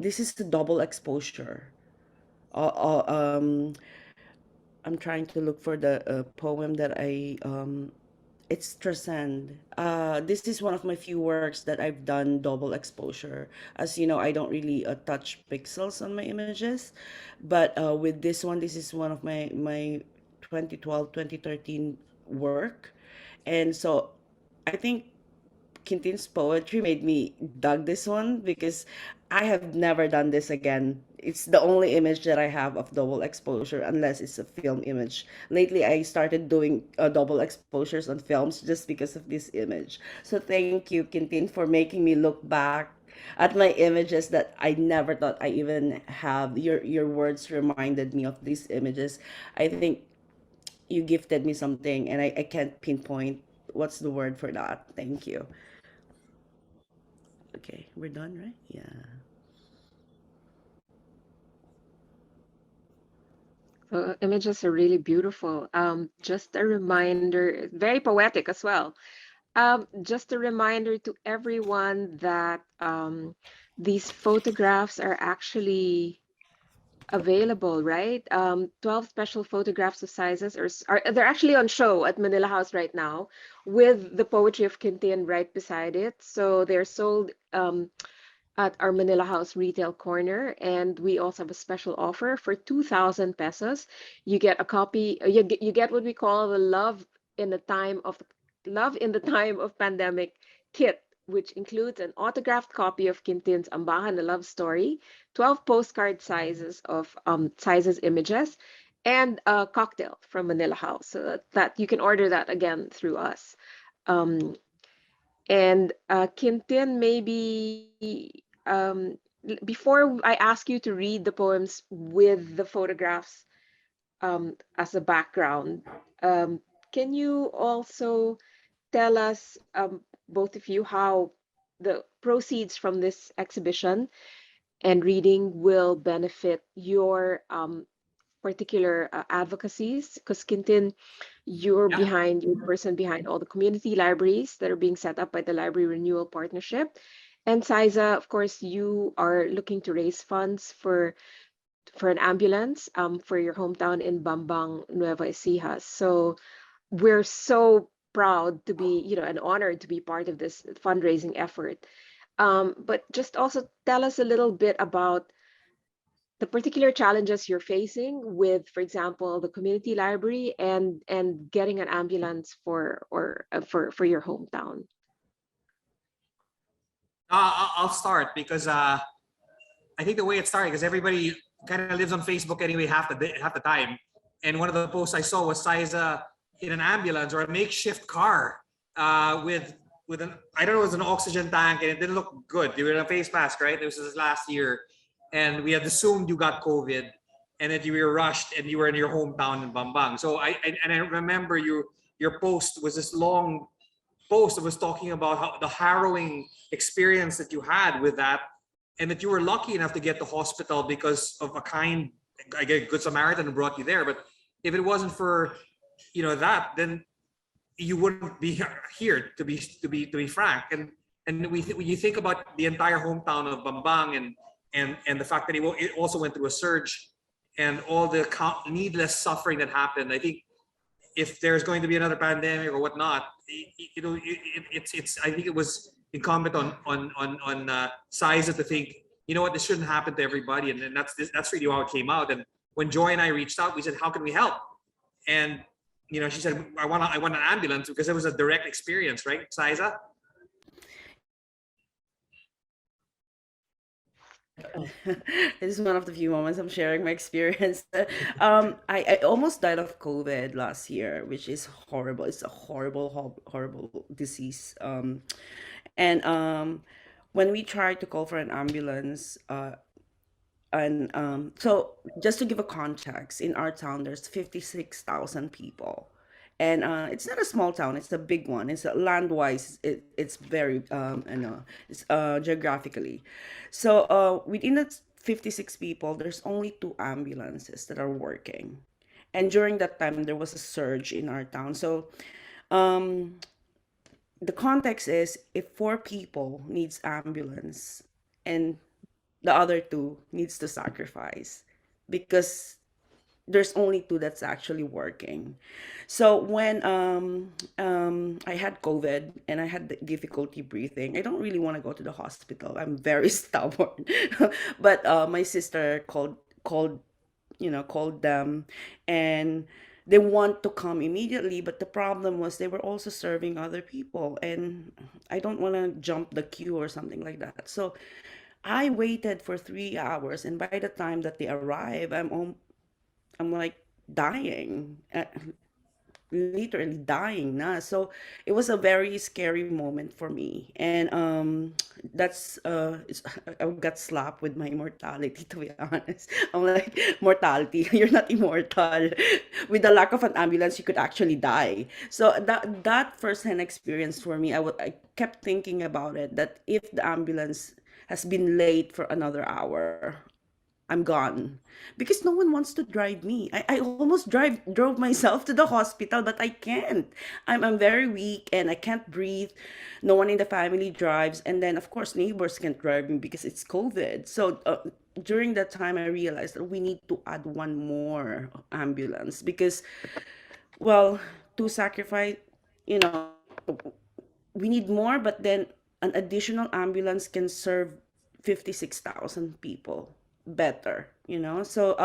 D: this is the double exposure. Uh, uh, um I'm trying to look for the poem that I it's Transcend. This is one of my few works that I've done double exposure. As you know, I don't really touch pixels on my images, but with this one, this is one of my 2012, 2013 work. And so I think Quintin's poetry made me dug this one because I have never done this again. It's the only image that I have of double exposure, unless it's a film image. Lately, I started doing double exposures on films just because of this image. So thank you, Quintin, for making me look back at my images that I never thought I even have. Your words reminded me of these images. I think you gifted me something, and I can't pinpoint what's the word for that. Thank you. Okay, we're done, right? Yeah.
A: Images are really beautiful. Just a reminder, very poetic as well. Just a reminder to everyone that these photographs are actually available, right? 12 special photographs of sizes are they're actually on show at Manila House right now with the poetry of Quintin right beside it. So they're sold at our Manila House retail corner, and we also have a special offer for 2,000 pesos. You get a copy, you get what we call the Love in the Time of Pandemic kit, which includes an autographed copy of Quintin's Ambahan, a love story, 12 postcard sizes of sizes images, and a cocktail from Manila House. So that you can order that again through us. Um, and Quintin, maybe before I ask you to read the poems with the photographs as a background, um, can you also tell us, both of you, how the proceeds from this exhibition and reading will benefit your particular advocacies? Because Quintin,
C: Yeah.
A: you're the person behind all the community libraries that are being set up by the Library Renewal Partnership. And Saiza, of course, you are looking to raise funds for an ambulance for your hometown in Bambang, Nueva Ecija. So we're so proud to be, and honored to be part of this fundraising effort. But just also tell us a little bit about the particular challenges you're facing with, for example, the community library and getting an ambulance for your hometown.
C: I'll start because I think the way it started, because everybody kind of lives on Facebook anyway half the time. And one of the posts I saw was Saiza in an ambulance or a makeshift car with an, I don't know, it was an oxygen tank, and it didn't look good. You were in a face mask, right? This was last year, and we had assumed you got COVID, and that you were rushed, and you were in your hometown in Bambang. So I remember your post was this long post that was talking about how the harrowing experience that you had with that, and that you were lucky enough to get to hospital because of a kind, I guess, good Samaritan who brought you there. But if it wasn't for that, then you wouldn't be here, to be frank. And when you think about the entire hometown of Bambang, and the fact that it also went through a surge, and all the needless suffering that happened, I think if there's going to be another pandemic or whatnot, it's I think it was incumbent on Saiza to think, what, this shouldn't happen to everybody, and then that's really how it came out. And when Joy and I reached out, we said, how can we help? And she said, I want an ambulance, because it was a direct experience, right, Saiza?
D: This is one of the few moments I'm sharing my experience. I almost died of COVID last year, which is horrible. It's a horrible, horrible disease. And when we tried to call for an ambulance, and so just to give a context, in our town there's 56,000 people, and it's not a small town, it's a big one. It's land wise, it's very it's geographically. So within the 56 people, there's only two ambulances that are working, and during that time there was a surge in our town. So um the context is, if four people needs ambulance and the other two needs to sacrifice, because there's only two that's actually working. So when I had COVID and I had the difficulty breathing, I don't really want to go to the hospital. I'm very stubborn. But my sister called them, and they want to come immediately, but the problem was they were also serving other people, and I don't want to jump the queue or something like that. So I waited for 3 hours, and by the time that they arrive, I'm like dying, literally dying na. So it was a very scary moment for me, and I got slapped with my immortality, to be honest. I'm like, mortality, you're not immortal. With the lack of an ambulance, you could actually die. So that first-hand experience for me, I kept thinking about it, that if the ambulance has been late for another hour, I'm gone. Because no one wants to drive me. I almost drove myself to the hospital, but I can't. I'm very weak and I can't breathe. No one in the family drives. And then, of course, neighbors can't drive me because it's COVID. So during that time, I realized that we need to add one more ambulance because, well, to sacrifice, you know, we need more, but then an additional ambulance can serve 56,000 people better, you know? So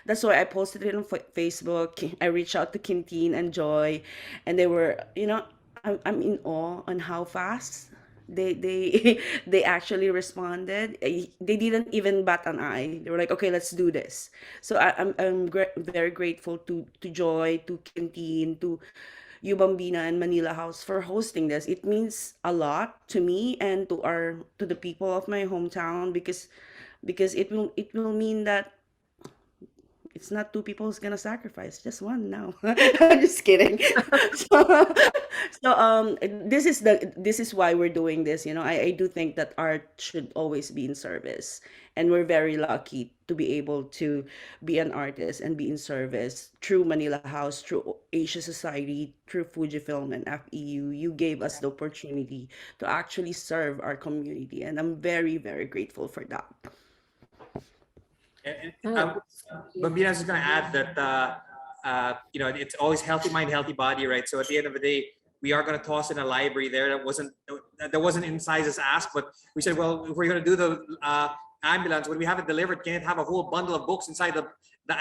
D: that's why I posted it on Facebook. I reached out to Quintin and Joy, and they were, I'm in awe on how fast they they actually responded. They didn't even bat an eye. They were like, okay, let's do this. So I'm very grateful to Joy, to Quintin, to Bambina and Manila House for hosting this. It means a lot to me and to the people of my hometown, because it will mean that it's not two people who's gonna sacrifice, just one now. I'm just kidding. so, so this is why we're doing this. I do think that art should always be in service, and we're very lucky to be able to be an artist and be in service through Manila House, through Asia Society, through Fujifilm and FEU. You gave us the opportunity to actually serve our community, and I'm very, very grateful for that.
C: And,
A: Oh,
C: Bambina is going to add that it's always healthy mind, healthy body, right? So at the end of the day, we are going to toss in a library there that wasn't in Saiza's ask, but we said, well, if we're going to do the ambulance, when we have it delivered, can it have a whole bundle of books inside the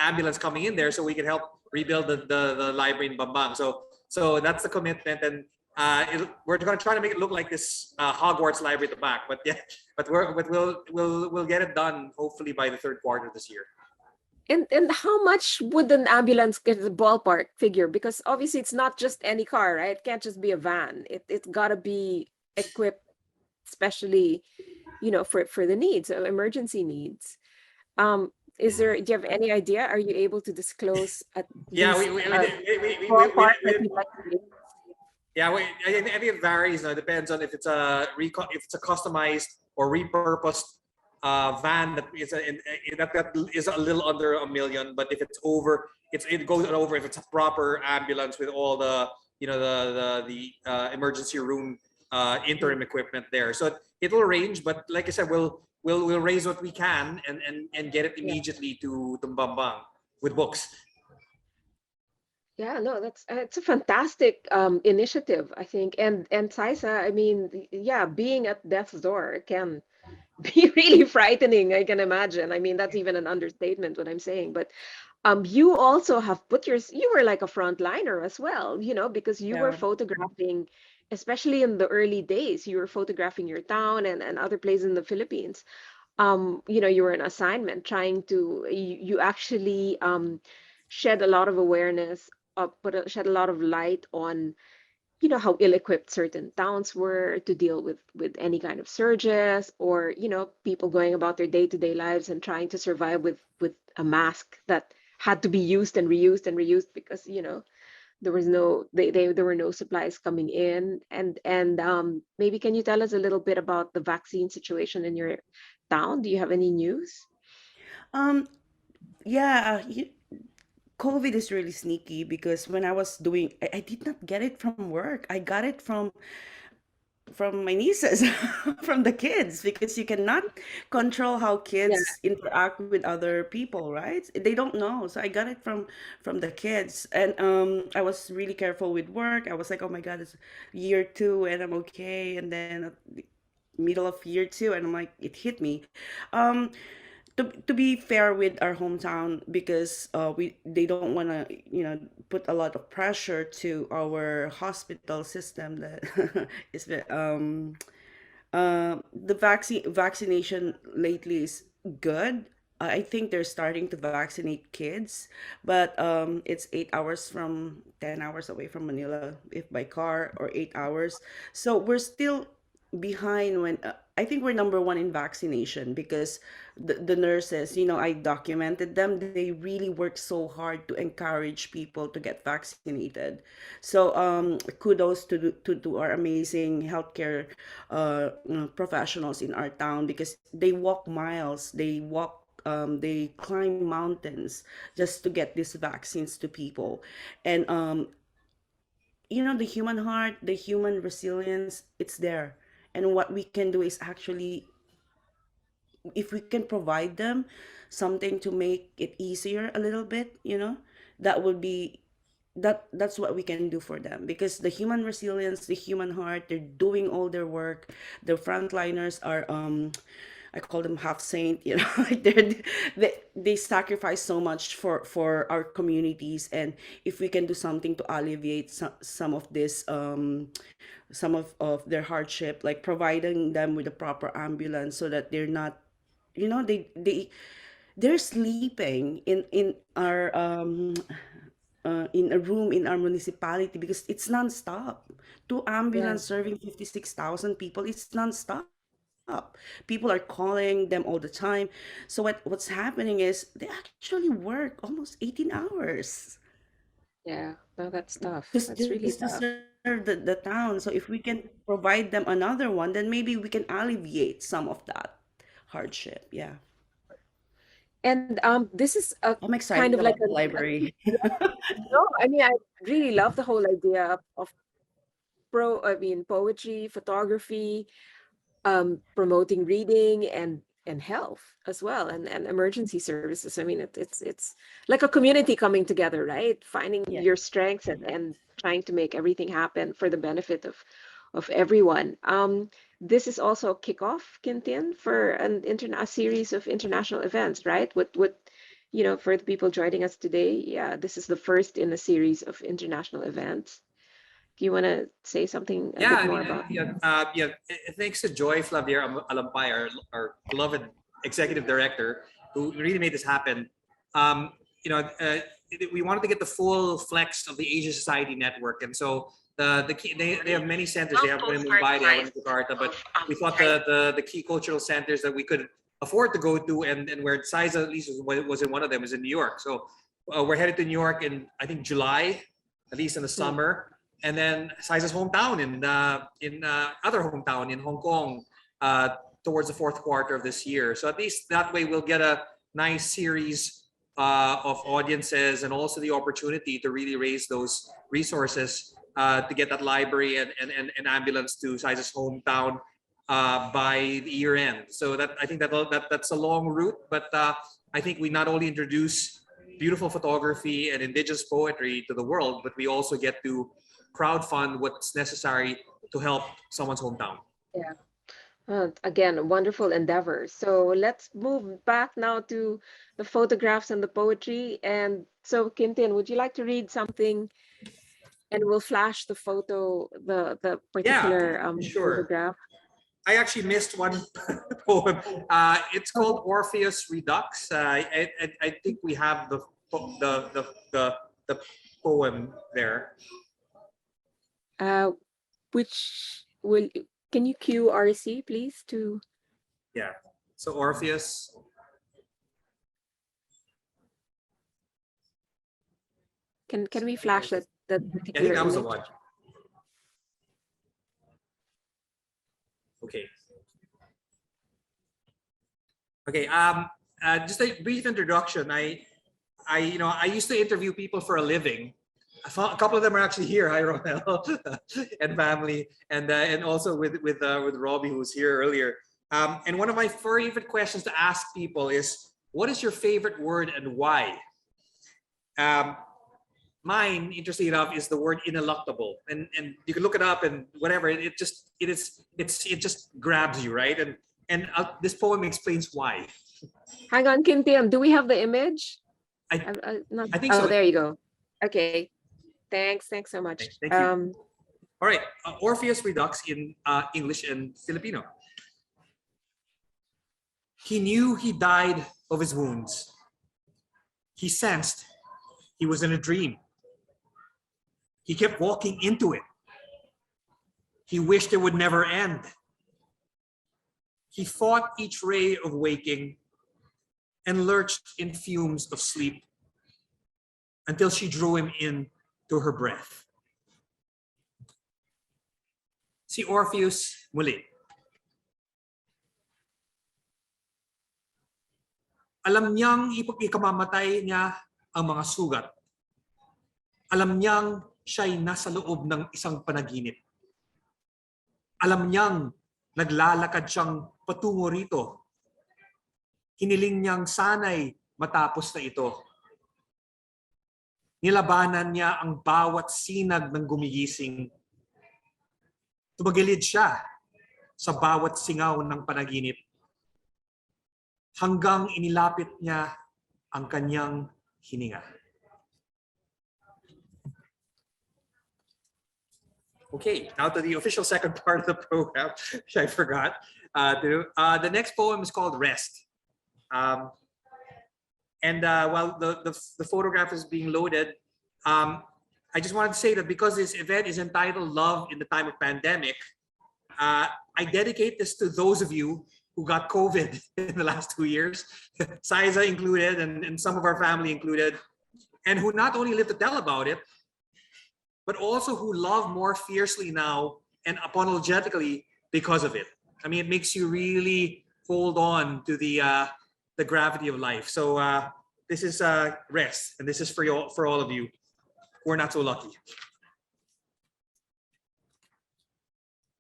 C: ambulance coming in there so we can help rebuild the library in Bambang? So that's the commitment, and we're going to try to make it look like this Hogwarts library at the back. But yeah, we'll get it done hopefully by the third quarter this year.
A: and how much would an ambulance get, the ballpark figure? Because obviously it's not just any car, right? It can't just be a van. It's gotta be equipped, especially, for the needs, emergency needs. Do you have any idea? Are you able to disclose at
C: Yeah,
A: least
C: we,
A: ballpark that
C: we,
A: you'd like to give?
C: Yeah, I think it varies. It depends on if it's a customized or repurposed van that is a little under a million. But if it's over, it goes over if it's a proper ambulance with all the the emergency room interim equipment there. So it will range, but like I said, we'll raise what we can and get it
A: Yeah.
C: immediately to Bambang with books.
A: Yeah, no, that's it's a fantastic initiative, I think. And Saiza, I mean, yeah, being at death's door can be really frightening, I can imagine. I mean, that's even an understatement what I'm saying. But you also have you were like a frontliner as well, because you were
D: Yeah.
A: photographing, especially in the early days, you were photographing your town and other places in the Philippines. You were an assignment trying to you actually shed a lot of awareness, shed a lot of light on how ill-equipped certain towns were to deal with any kind of surges, or people going about their day-to-day lives and trying to survive with a mask that had to be used and reused and reused because there was no there were no supplies coming in. And maybe can you tell us a little bit about the vaccine situation in your town? Do you have any news?
D: Um, yeah, COVID is really sneaky because when I was doing, I did not get it from work. I got it from my nieces, from the kids, because you cannot control how
A: Yeah.
D: kids interact with other people, right? They don't know. So I got it from the kids, and I was really careful with work. I was like, oh my God, it's year two, and I'm okay. And then at the middle of year two, and I'm like, it hit me. Um, to be fair with our hometown, because we they don't want to, put a lot of pressure to our hospital system that is the vaccination lately is good. I think they're starting to vaccinate kids, but it's 8 hours from 10 hours away from Manila, if by car, or 8 hours. So we're still behind when I think we're number one in vaccination, because the nurses, I documented them. They really work so hard to encourage people to get vaccinated. So kudos to our amazing healthcare professionals in our town, because they walk miles, they climb mountains just to get these vaccines to people. And the human heart, the human resilience, it's there. And what we can do is actually, if we can provide them something to make it easier a little bit, that would be that's what we can do for them, because the human resilience, the human heart, they're doing all their work. The frontliners are I call them half saint, like they sacrifice so much for our communities. And if we can do something to alleviate some of this of their hardship, like providing them with a proper ambulance, so that they're not, they're sleeping in our in a room in our municipality, because it's nonstop. Two
A: Yeah.
D: ambulance serving 56,000 people. It's nonstop. People are calling them all the time. So what's happening is they actually work almost 18 hours
A: Yeah. No, that's tough.
D: just
A: That's really
D: just to
A: tough.
D: serve the town. So if we can provide them another one, then maybe we can alleviate some of that hardship. Yeah.
A: And this is a
D: I'm excited
A: kind of like
D: about the library.
A: no, I mean, I really love the whole idea of poetry, photography, promoting reading and health as well, and emergency services. I mean, it's like a community coming together, right? Finding
D: Yeah.
A: your strengths and trying to make everything happen for the benefit of everyone. This is also a kickoff, Quintin, for a series of international events, right? For the people joining us today, yeah, this is the first in a series of international events. Do you want to say something a
C: Yeah,
A: bit
C: I
A: more
C: mean,
A: about?
C: thanks to Joy Flavier Alampay, our beloved executive director, who really made this happen. Um, you know, uh, we wanted to get the full flex of the Asia Society network, and so they have many centers. They have one in Mumbai, they have one in Jakarta, but we thought the key cultural centers that we could afford to go to, and where Saiza at least was in one of them, is in New York. So we're headed to New York in, I think, July, at least in the
A: Hmm.
C: summer, and then Saiza's hometown in other hometown in Hong Kong towards the fourth quarter of this year. So at least that way we'll get a nice series of audiences, and also the opportunity to really raise those resources to get that library and ambulance to Saiza's hometown by the year end. So that I think that's a long route, but I think we not only introduce beautiful photography and indigenous poetry to the world, but we also get to crowdfund what's necessary to help someone's hometown.
A: Yeah. Again, a wonderful endeavor. So let's move back now to the photographs and the poetry. And so, Quintin, would you like to read something? And we'll flash the photo, the
C: Yeah,
A: particular
C: sure.
A: photograph.
C: I actually missed one poem. It's called Orpheus Redux. I think we have the poem there.
A: Uh, which will can you cue RC, please? To
C: Yeah. So Orpheus.
A: can we flash that
C: I think
A: particular
C: that was the
A: image?
C: one. Okay. Okay. Just a brief introduction. I used to interview people for a living. A couple of them are actually here. Hi, Ronel and family, and also with Robbie, who was here earlier. And one of my favorite questions to ask people is, "What is your favorite word and why?" Um, Mine, interesting enough, is the word ineluctable, and you can look it up and whatever. It just grabs you, right? And this poem explains why.
A: Hang on, Quintin, do we have the image?
C: I,
A: Not,
C: I think
A: oh,
C: so.
A: there you go. Okay, thanks so much.
C: Thank you. All right, Orpheus Redux in English and Filipino. He knew he died of his wounds. He sensed he was in a dream. He kept walking into it. He wished it would never end. He fought each ray of waking and lurched in fumes of sleep until she drew him in to her breath. Si Orpheus muli. Alam niyang ikamamatay niya ang mga sugat. Alam niyang siya'y nasa loob ng isang panaginip. Alam niyang naglalakad siyang patungo rito. Hiniling niyang sana'y matapos na ito. Nilabanan niya ang bawat sinag ng gumigising. Tumagilid siya sa bawat singaw ng panaginip. Hanggang inilapit niya ang kanyang hininga. Okay, now to the official second part of the program, which I forgot to do. The next poem is called Rest. While the photograph is being loaded, I just wanted to say that because this event is entitled Love in the Time of Pandemic, I dedicate this to those of you who got COVID in the last 2 years, Saiza included, and some of our family included, and who not only live to tell about it, but also who love more fiercely now and apologetically because of it. I mean, it makes you really hold on to the gravity of life. So this is Rest, and this is for all of you who are not so lucky.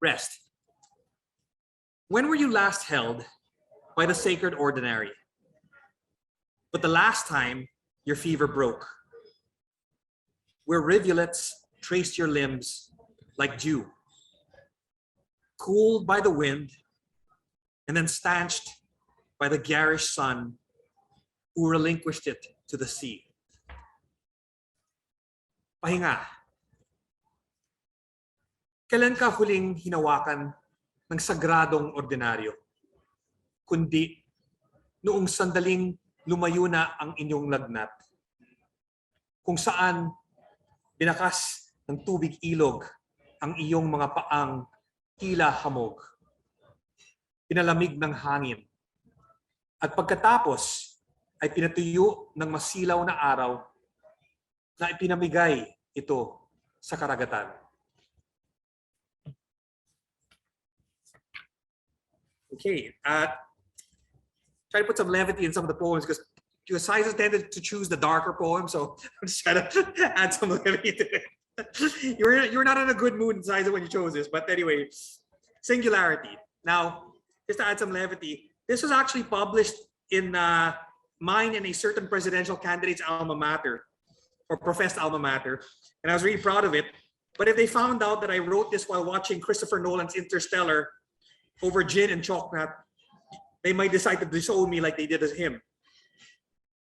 C: Rest. When were you last held by the sacred ordinary? But the last time your fever broke, where rivulets traced your limbs like dew, cooled by the wind and then stanched by the garish sun who relinquished it to the sea. Pahinga. Kailan ka huling hinawakan ng sagradong ordinaryo, kundi noong sandaling lumayo na ang inyong lagnat, kung saan binakas ng tubig ilog ang iyong mga paang tila hamog, pinalamig ng hangin, at pagkatapos ay pinatuyo ng masilaw na araw na ipinamigay ito sa karagatan. Okay, try to put some levity in some of the poems because Saiza tended to choose the darker poems, so I'm just trying to add some levity to it. You're not in a good mood, Saiza, when you chose this, but anyway, Singularity. Now, just to add some levity, this was actually published in mine and a certain presidential candidate's alma mater, or professed alma mater, and I was really proud of it. But if they found out that I wrote this while watching Christopher Nolan's Interstellar over gin and chocolate, they might decide to disown me like they did as him.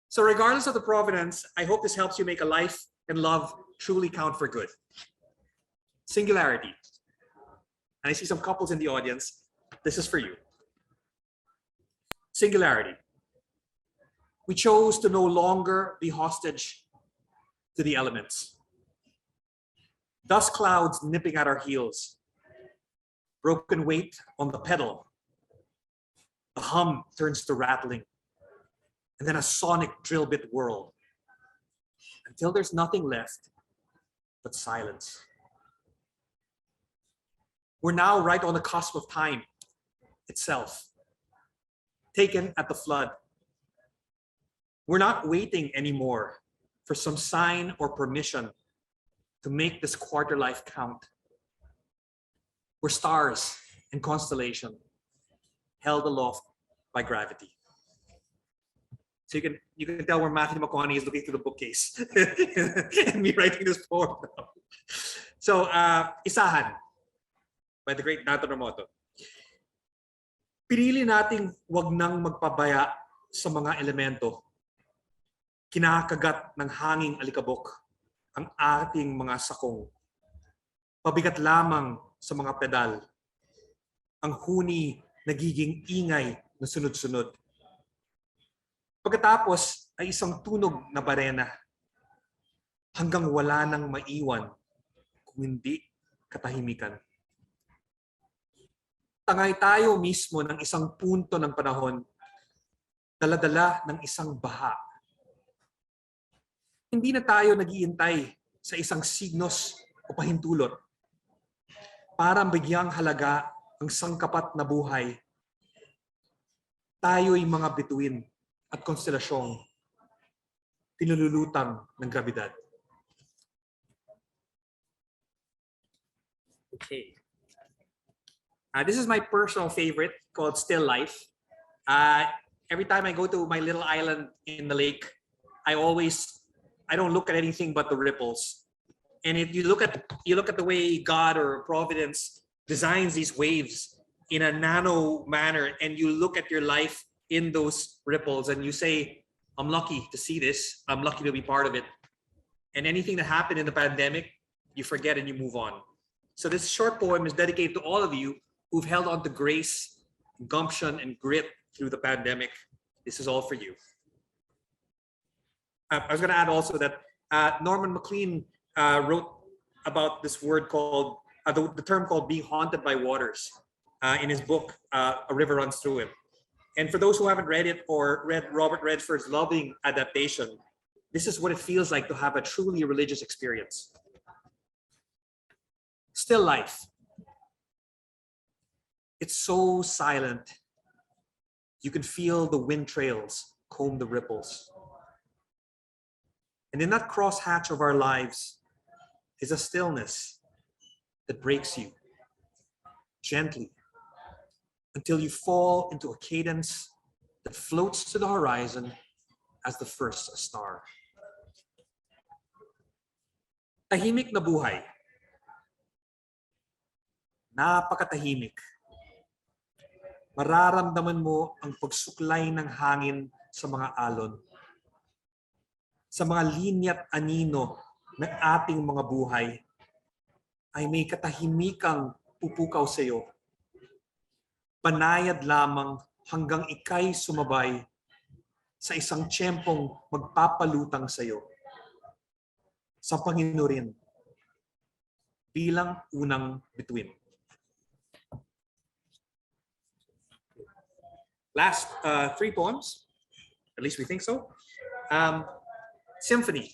C: So regardless of the provenance, I hope this helps you make a life and love truly count for good. Singularity. And I see some couples in the audience. This is for you. Singularity. We chose to no longer be hostage to the elements. Dust clouds nipping at our heels. Broken weight on the pedal. The hum turns to rattling. And then a sonic drill bit whirl. Until there's nothing left but silence. We're now right on the cusp of time itself. Taken at the flood. We're not waiting anymore for some sign or permission to make this quarter life count. We're stars and constellation held aloft by gravity. So you can tell where Matthew McConaughey is looking through the bookcase and me writing this poem. So Isahan by the great Nato Nomoto. Pinili nating wag nang magpabaya sa mga elemento. Kinakagat ng hanging alikabok ang ating mga sakong. Pabigat lamang sa mga pedal. Ang huni nagiging ingay na sunod-sunod. Pagkatapos ay isang tunog na barena hanggang wala nang maiwan kung hindi katahimikan. Tangay tayo mismo ng isang punto ng panahon, dala-dala ng isang baha. Hindi na tayo nag-iintay sa isang signos o pahintulot para bigyang halaga ang sangkapat na buhay. Tayo'y mga bituin at konstelasyong pinululutang ng grabidad. Okay. This is my personal favorite called Still Life. Every time I go to my little island in the lake, I don't look at anything but the ripples. And if you look at the way God or Providence designs these waves in a nano manner, and you look at your life in those ripples, and you say, I'm lucky to see this. I'm lucky to be part of it. And anything that happened in the pandemic, you forget and you move on. So this short poem is dedicated to all of you who've held on to grace, gumption, and grit through the pandemic. This is all for you. I was going to add also that Norman MacLean wrote about this word called, the term called being haunted by waters in his book, A River Runs Through Him. And for those who haven't read it or read Robert Redford's loving adaptation, this is what it feels like to have a truly religious experience. Still life. It's so silent. You can feel the wind trails comb the ripples. And in that crosshatch of our lives is a stillness that breaks you gently until you fall into a cadence that floats to the horizon as the first star. Tahimik na buhay. Napakatahimik. Mararamdaman mo ang pagsuklay ng hangin sa mga alon. Sa mga linya't anino ng ating mga buhay ay may katahimikang pupukaw sa iyo. Panayad lamang hanggang ika'y sumabay sa isang tiyempong magpapalutang sa iyo. Sa Panginoon bilang unang bituin. Last three poems, at least we think so. Symphony.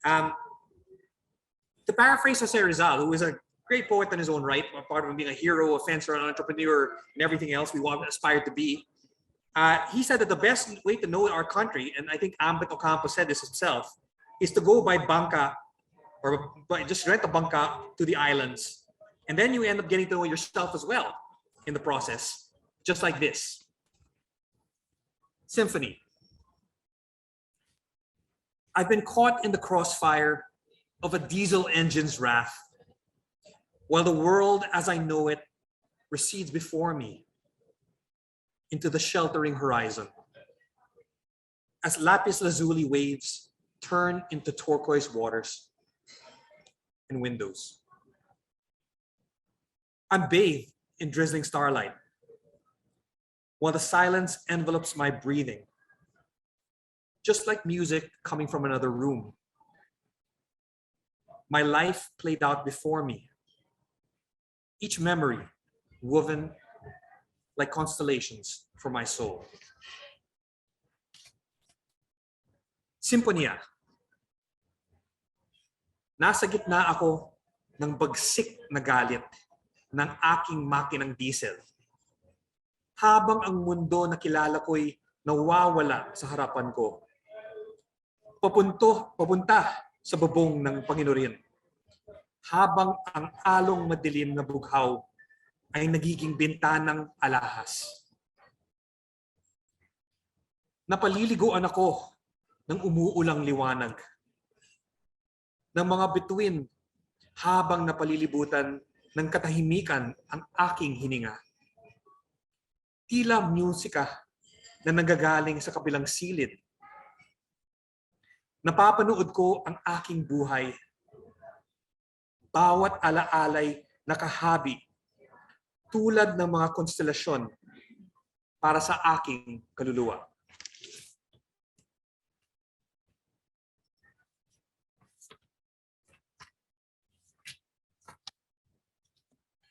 C: To paraphrase Jose Rizal, who is a great poet in his own right, apart from being a hero, a fencer, an entrepreneur, and everything else we want to aspire to be, he said that the best way to know our country, and I think Ambit Ocampo said this himself, is to go by bangka, or just rent a bangka to the islands. And then you end up getting to know yourself as well in the process, just like this. Symphony. I've been caught in the crossfire of a diesel engine's wrath, while the world as I know it recedes before me into the sheltering horizon. As lapis lazuli waves turn into turquoise waters and windows. I'm bathed in drizzling starlight, while the silence envelopes my breathing, just like music coming from another room. My life played out before me, each memory woven like constellations for my soul. Simponya. Nasa gitna ako ng bagsik na galit ng aking makinang diesel, habang ang mundo na kilala ko'y nawawala sa harapan ko. Papunta sa bubong ng Panginoon, habang ang along madilim na bughaw ay nagiging bintanang alahas. Napaliliguan ako ng umuulang liwanag ng mga bituin habang napalilibutan ng katahimikan ang aking hininga. tila musika na nanggagaling sa kabilang silid. Napapanood ko ang aking buhay. Bawat alaalay nakahabi tulad ng mga konstelasyon para sa aking kaluluwa.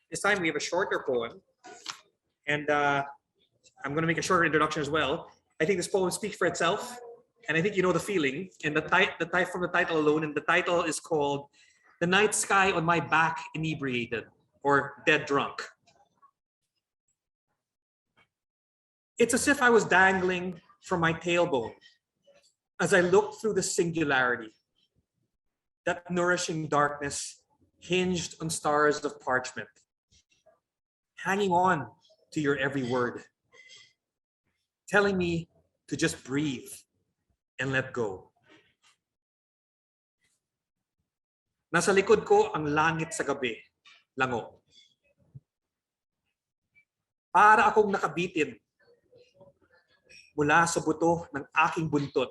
C: This time we have a shorter poem, and I'm going to make a shorter introduction as well. I think this poem speaks for itself, and I think you know the feeling. And from the title alone, and the title is called "The Night Sky on My Back Inebriated" or "Dead Drunk." It's as if I was dangling from my tailbone as I looked through the singularity, that nourishing darkness hinged on stars of parchment, hanging on to your every word, telling me to just breathe and let go. Nasa likod ko ang langit sa gabi, lango. Para akong nakabitin mula sa buto ng aking buntot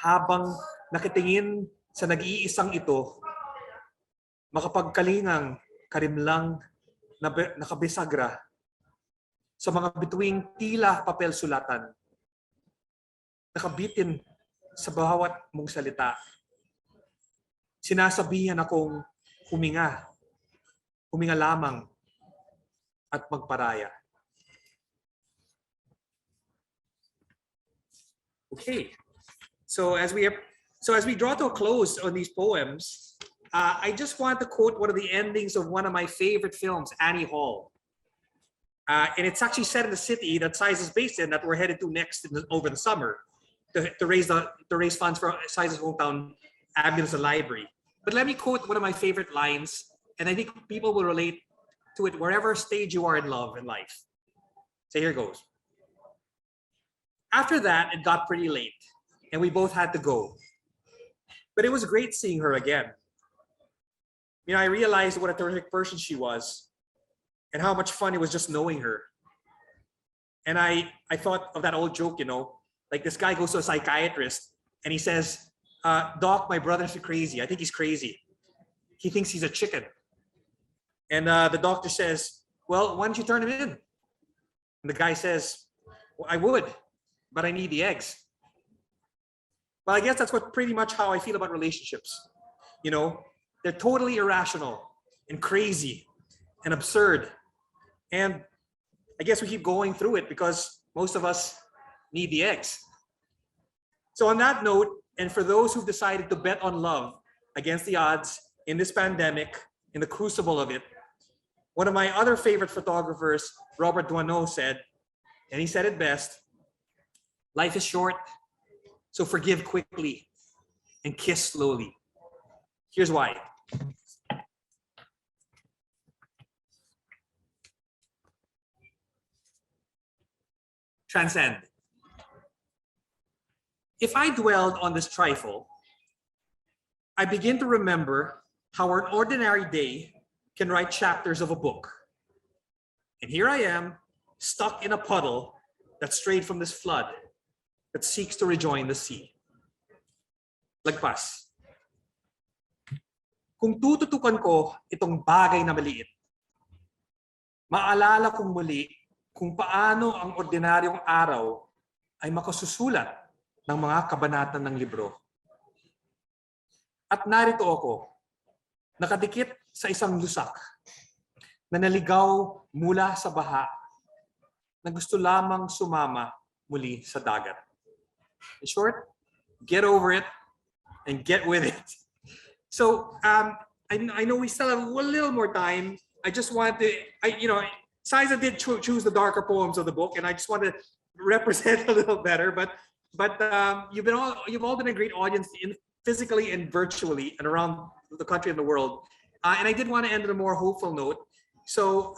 C: habang nakitingin sa nag-iisang ito, makapagkalingang karimlang nakabisagra sa mga bituing tila papel sulatan, nakabitin sa bawat mong salita. Sinasabihan akong huminga lamang at magparaya. Okay, so as we draw to a close on these poems, I just want to quote one of the endings of one of my favorite films, Annie Hall. And it's actually set in the city that Saiza is based in, that we're headed to next over the summer to raise funds for Saiza's hometown ambulance and library. But let me quote one of my favorite lines, and I think people will relate to it wherever stage you are in love in life. So here goes. After that, it got pretty late, and we both had to go. But it was great seeing her again. You know, I realized what a terrific person she was and how much fun it was just knowing her. And I thought of that old joke, you know, like this guy goes to a psychiatrist and he says, Doc, my brother's crazy. I think he's crazy. He thinks he's a chicken. And the doctor says, well, why don't you turn him in? And the guy says, well, I would, but I need the eggs. Well, I guess that's pretty much how I feel about relationships. You know, they're totally irrational and crazy and absurd. And I guess we keep going through it because most of us need the eggs. So on that note, and for those who've decided to bet on love against the odds in this pandemic, in the crucible of it, one of my other favorite photographers, Robert Duano, said, and he said it best, life is short, so forgive quickly and kiss slowly. Here's why. Transcend. If I dwelled on this trifle, I begin to remember how an ordinary day can write chapters of a book. And here I am, stuck in a puddle that strayed from this flood that seeks to rejoin the sea. Lagpas. Kung tututukan ko itong bagay na maliit, maalala kong muli kung paano ang ordinaryong araw ay makasusulat ng mga kabanata ng libro. At narito ako, nakadikit sa isang lusak na naligaw mula sa baha na gusto lamang sumama muli sa dagat. In short, get over it and get with it. So I know we still have a little more time. I just want to, Saiza did choose the darker poems of the book, and I just want to represent a little better. But you've all been a great audience physically and virtually and around the country and the world. And I did want to end on a more hopeful note. So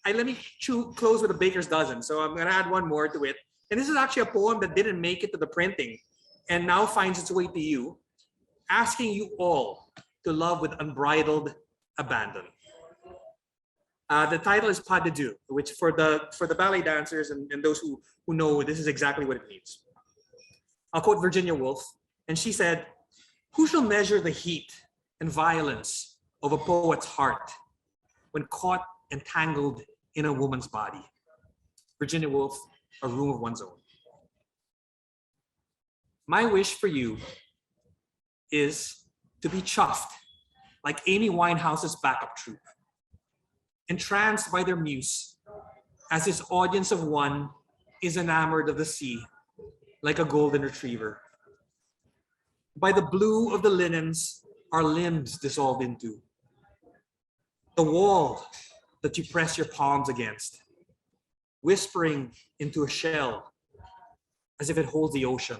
C: let me close with a baker's dozen. So I'm going to add one more to it. And this is actually a poem that didn't make it to the printing and now finds its way to you, asking you all to love with unbridled abandon. The title is Pas de Deux, which for the ballet dancers and those who know, this is exactly what it means. I'll quote Virginia Woolf, and she said, "Who shall measure the heat and violence of a poet's heart when caught and tangled in a woman's body?" Virginia Woolf, A Room of One's Own. My wish for you is to be chuffed like Amy Winehouse's backup troupe, entranced by their muse, as his audience of one is enamored of the sea like a golden retriever. By the blue of the linens our limbs dissolved into, the wall that you press your palms against, whispering into a shell as if it holds the ocean,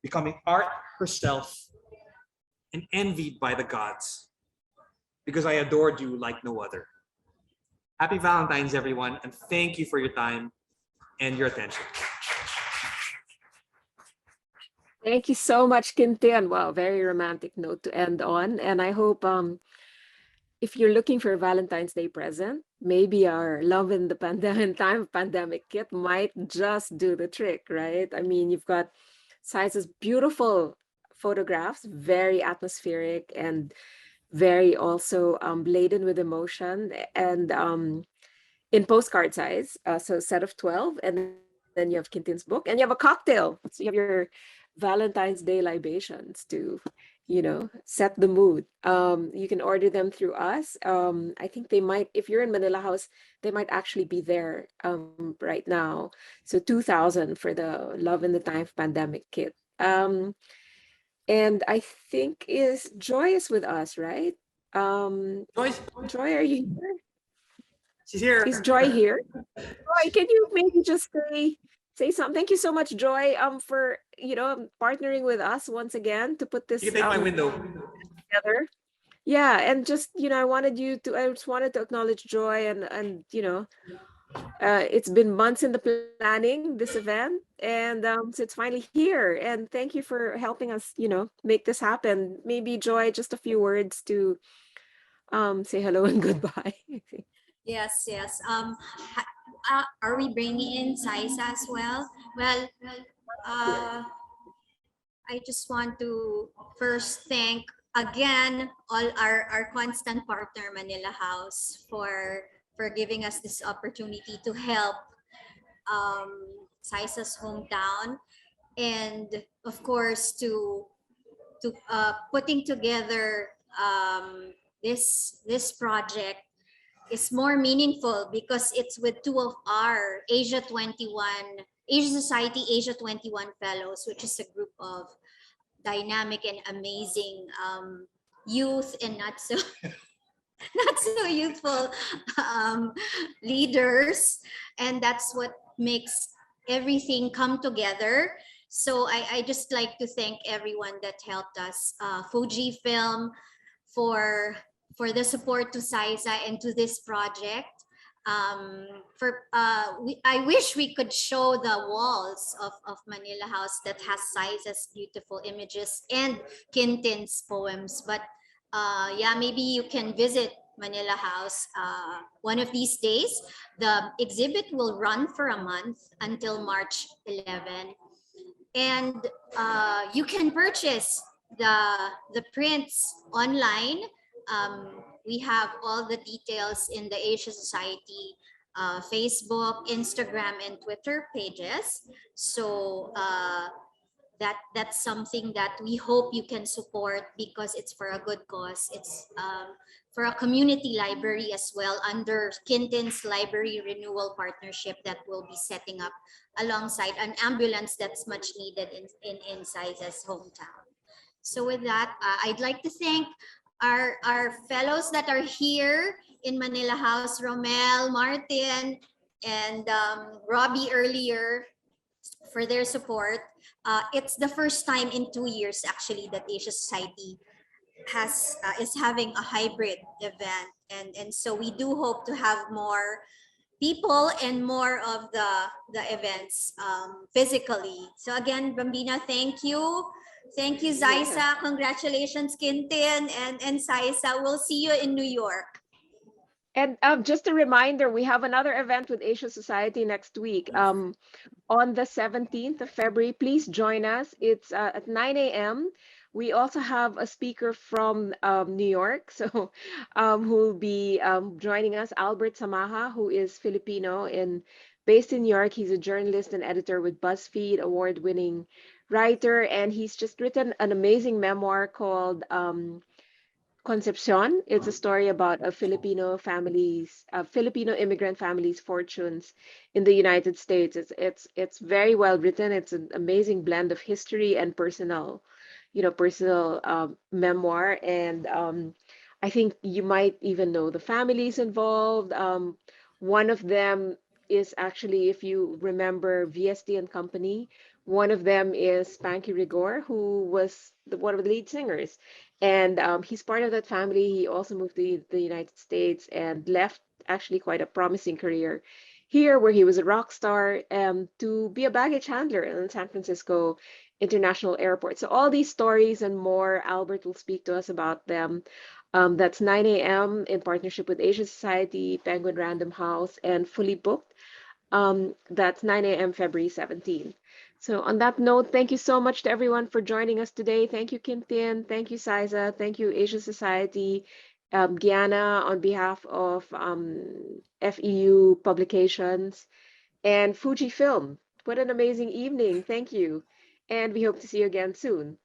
C: becoming art herself and envied by the gods, because I adored you like no other. Happy Valentine's, everyone, and thank you for your time and your attention.
A: Thank you so much, Quintin. Wow, very romantic note to end on. And I hope if you're looking for a Valentine's Day present, maybe our Love in the Pandemic Time of Pandemic kit might just do the trick, right? I mean, you've got Saiza's beautiful photographs, very atmospheric and very also laden with emotion, and in postcard size. So set of 12, and then you have Quintin's book, and you have a cocktail. So you have your Valentine's Day libations to, set the mood. You can order them through us. I think they might, if you're in Manila House, they might actually be there right now. So 2,000 for the Love in the Time of Pandemic kit. And I think Joy is with us, right?
C: Joyce,
A: Joy, are you here?
C: she's here.
A: Is Joy here? Joy, can you maybe just say something? Thank you so much, Joy, for partnering with us once again to put this
C: You can take my window.
A: together. Yeah, and just I just wanted to acknowledge Joy, and it's been months in the planning, this event, and so it's finally here. And thank you for helping us, make this happen. Maybe Joy, just a few words to say hello and goodbye.
E: Yes, yes. Are we bringing in Saiza as well? Well, I just want to first thank again all our constant partner Manila House for giving us this opportunity to help Saiza's hometown, and of course to putting together this project is more meaningful because it's with two of our Asia Society Asia 21 fellows, which is a group of dynamic and amazing youth and not so not so youthful leaders, and that's what makes everything come together. So I just like to thank everyone that helped us, FujiFilm for the support to Saiza and to this project. I wish we could show the walls of Manila House that has Saiza's beautiful images and Quintin's poems, but yeah, maybe you can visit Manila House one of these days. The exhibit will run for a month until March 11, and you can purchase the prints online. We have all the details in the Asia Society Facebook, Instagram, and Twitter pages. So that's something that we hope you can support because it's for a good cause. It's for a community library as well under Quintin's Library Renewal Partnership that will be setting up alongside an ambulance that's much needed in Saiza's hometown. So with that, I'd like to thank our fellows that are here in Manila House, Romel, Martin, and Robbie earlier for their support. It's the first time in 2 years actually that Asia Society is having a hybrid event, and so we do hope to have more people and more of the events physically. So again, Bambina, thank you. Thank you, Xyza. Congratulations, Quintin and Saiza. We'll see you in New York.
A: And just a reminder, we have another event with Asia Society next week. On the 17th of February, please join us. It's at 9 a.m. We also have a speaker from New York, so who will be joining us, Albert Samaha, who is Filipino and based in New York. He's a journalist and editor with BuzzFeed, award-winning writer, and he's just written an amazing memoir called Concepcion. It's a story about a Filipino immigrant family's fortunes in the United States. It's very well written. It's an amazing blend of history and personal memoir. And I think you might even know the families involved. One of them is actually, if you remember, VST and Company. One of them is Spanky Rigor, who was one of the lead singers, and he's part of that family. He also moved to the United States and left actually quite a promising career here, where he was a rock star, to be a baggage handler in San Francisco International Airport. So all these stories and more, Albert will speak to us about them. That's 9 a.m. in partnership with Asia Society, Penguin Random House, and Fully Booked. That's 9 a.m. February 17th. So on that note, thank you so much to everyone for joining us today. Thank you, Quintin. Thank you, Saiza. Thank you, Asia Society. Gianna, on behalf of FEU Publications and FujiFilm. What an amazing evening. Thank you. And we hope to see you again soon.